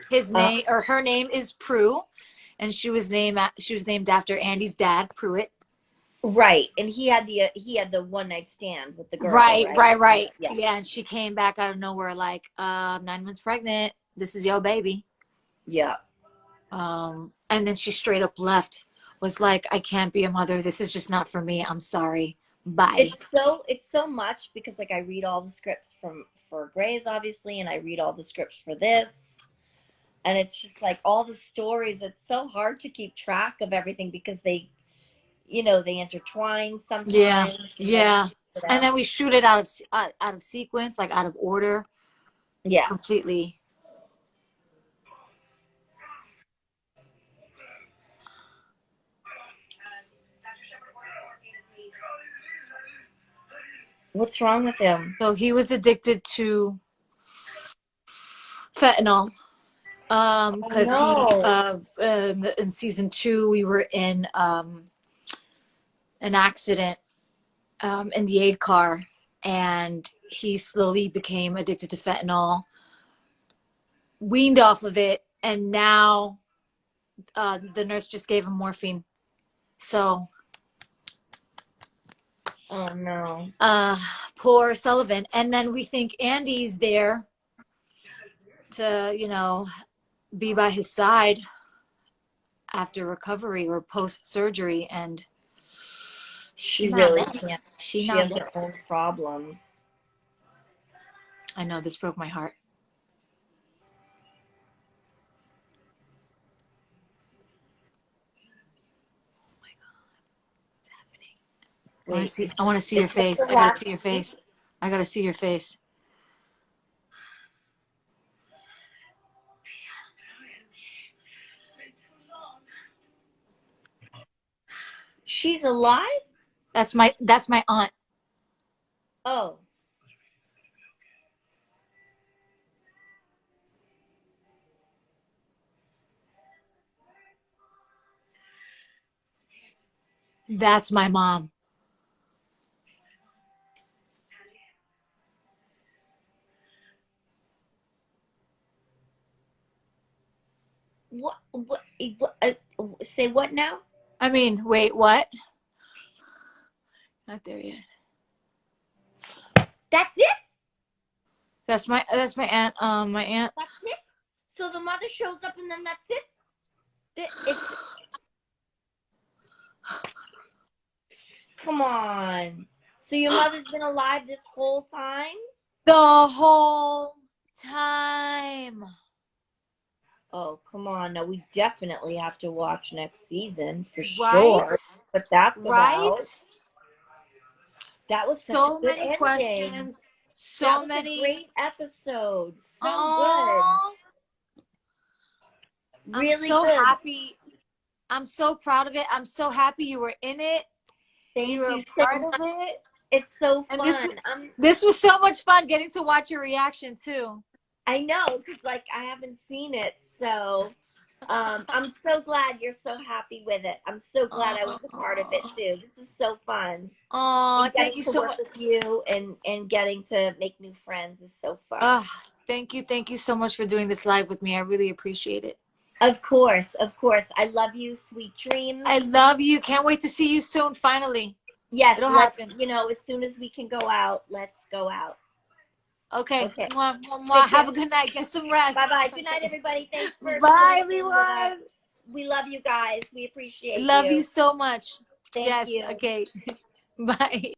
Speaker 1: His name or her name is Prue, and she was named after Andy's dad, Pruitt.
Speaker 2: Right, and he had the one night stand with the girl.
Speaker 1: Right. Yeah, and she came back out of nowhere like, 9 months pregnant. This is your baby.
Speaker 2: Yeah.
Speaker 1: And then she straight up left. Was like, I can't be a mother. This is just not for me. I'm sorry. Bye.
Speaker 2: It's so much because like I read all the scripts for Grey's obviously, and I read all the scripts for this, and it's just like all the stories. It's so hard to keep track of everything because they intertwine sometimes.
Speaker 1: Yeah. And then we shoot it out of sequence, like out of order.
Speaker 2: Yeah.
Speaker 1: Completely.
Speaker 2: What's wrong with him?
Speaker 1: So he was addicted to fentanyl. Because in season 2 we were in an accident in the aid car, and he slowly became addicted to fentanyl, weaned off of it, and now the nurse just gave him morphine. So
Speaker 2: oh no.
Speaker 1: Poor Sullivan. And then we think Andy's there to be by his side after recovery or post surgery, and
Speaker 2: she really can't.
Speaker 1: She
Speaker 2: has her own problems.
Speaker 1: I know, this broke my heart. Oh my God, what's happening? I want to see your face. I gotta see your face. I gotta see your face.
Speaker 2: She's alive?
Speaker 1: That's my aunt.
Speaker 2: Oh.
Speaker 1: That's my mom.
Speaker 2: What say what now?
Speaker 1: I mean, wait, what? Not there yet.
Speaker 2: That's it?
Speaker 1: That's my aunt. My aunt.
Speaker 2: That's it? So the mother shows up and then that's it? Come on. So your mother's been alive this whole time?
Speaker 1: The whole time.
Speaker 2: Oh, come on. No, we definitely have to watch next season for
Speaker 1: Right?
Speaker 2: sure. But that's
Speaker 1: Right?
Speaker 2: about. That was such a
Speaker 1: So
Speaker 2: good
Speaker 1: many
Speaker 2: ending.
Speaker 1: questions.
Speaker 2: That
Speaker 1: So
Speaker 2: was a
Speaker 1: many.
Speaker 2: great episode. So good.
Speaker 1: Oh, I'm
Speaker 2: Really
Speaker 1: so
Speaker 2: good.
Speaker 1: happy. I'm so proud of it. I'm so happy you were in it. You
Speaker 2: Thank
Speaker 1: were
Speaker 2: you
Speaker 1: a
Speaker 2: so
Speaker 1: part of
Speaker 2: much.
Speaker 1: it.
Speaker 2: It's so
Speaker 1: And
Speaker 2: fun.
Speaker 1: this was so much fun getting to watch your reaction too.
Speaker 2: I know, because like I haven't seen it, so I'm so glad you're so happy with it. I'm so glad I was a part of it
Speaker 1: Oh,
Speaker 2: too. This is so fun.
Speaker 1: oh,
Speaker 2: And
Speaker 1: thank
Speaker 2: getting
Speaker 1: you
Speaker 2: to
Speaker 1: so
Speaker 2: work
Speaker 1: much.
Speaker 2: with you and getting to make new friends is so fun.
Speaker 1: Oh, thank you so much for doing this live with me. I really appreciate it.
Speaker 2: Of course, of course. I love you. Sweet dreams.
Speaker 1: I love you. Can't wait to see you soon. Finally,
Speaker 2: Yes,
Speaker 1: it'll
Speaker 2: let's,
Speaker 1: happen.
Speaker 2: as soon as we can go out, let's go out.
Speaker 1: Okay.
Speaker 2: Okay.
Speaker 1: Mwah, mwah, mwah.
Speaker 2: Take care.
Speaker 1: Have a good night. Get some rest.
Speaker 2: Bye-bye. Good night, everybody. Thanks for
Speaker 1: Bye,
Speaker 2: joining in with us.
Speaker 1: everyone.
Speaker 2: We love you guys. We appreciate
Speaker 1: Love
Speaker 2: you.
Speaker 1: you so much.
Speaker 2: Thank
Speaker 1: Yes.
Speaker 2: you.
Speaker 1: Okay. Bye.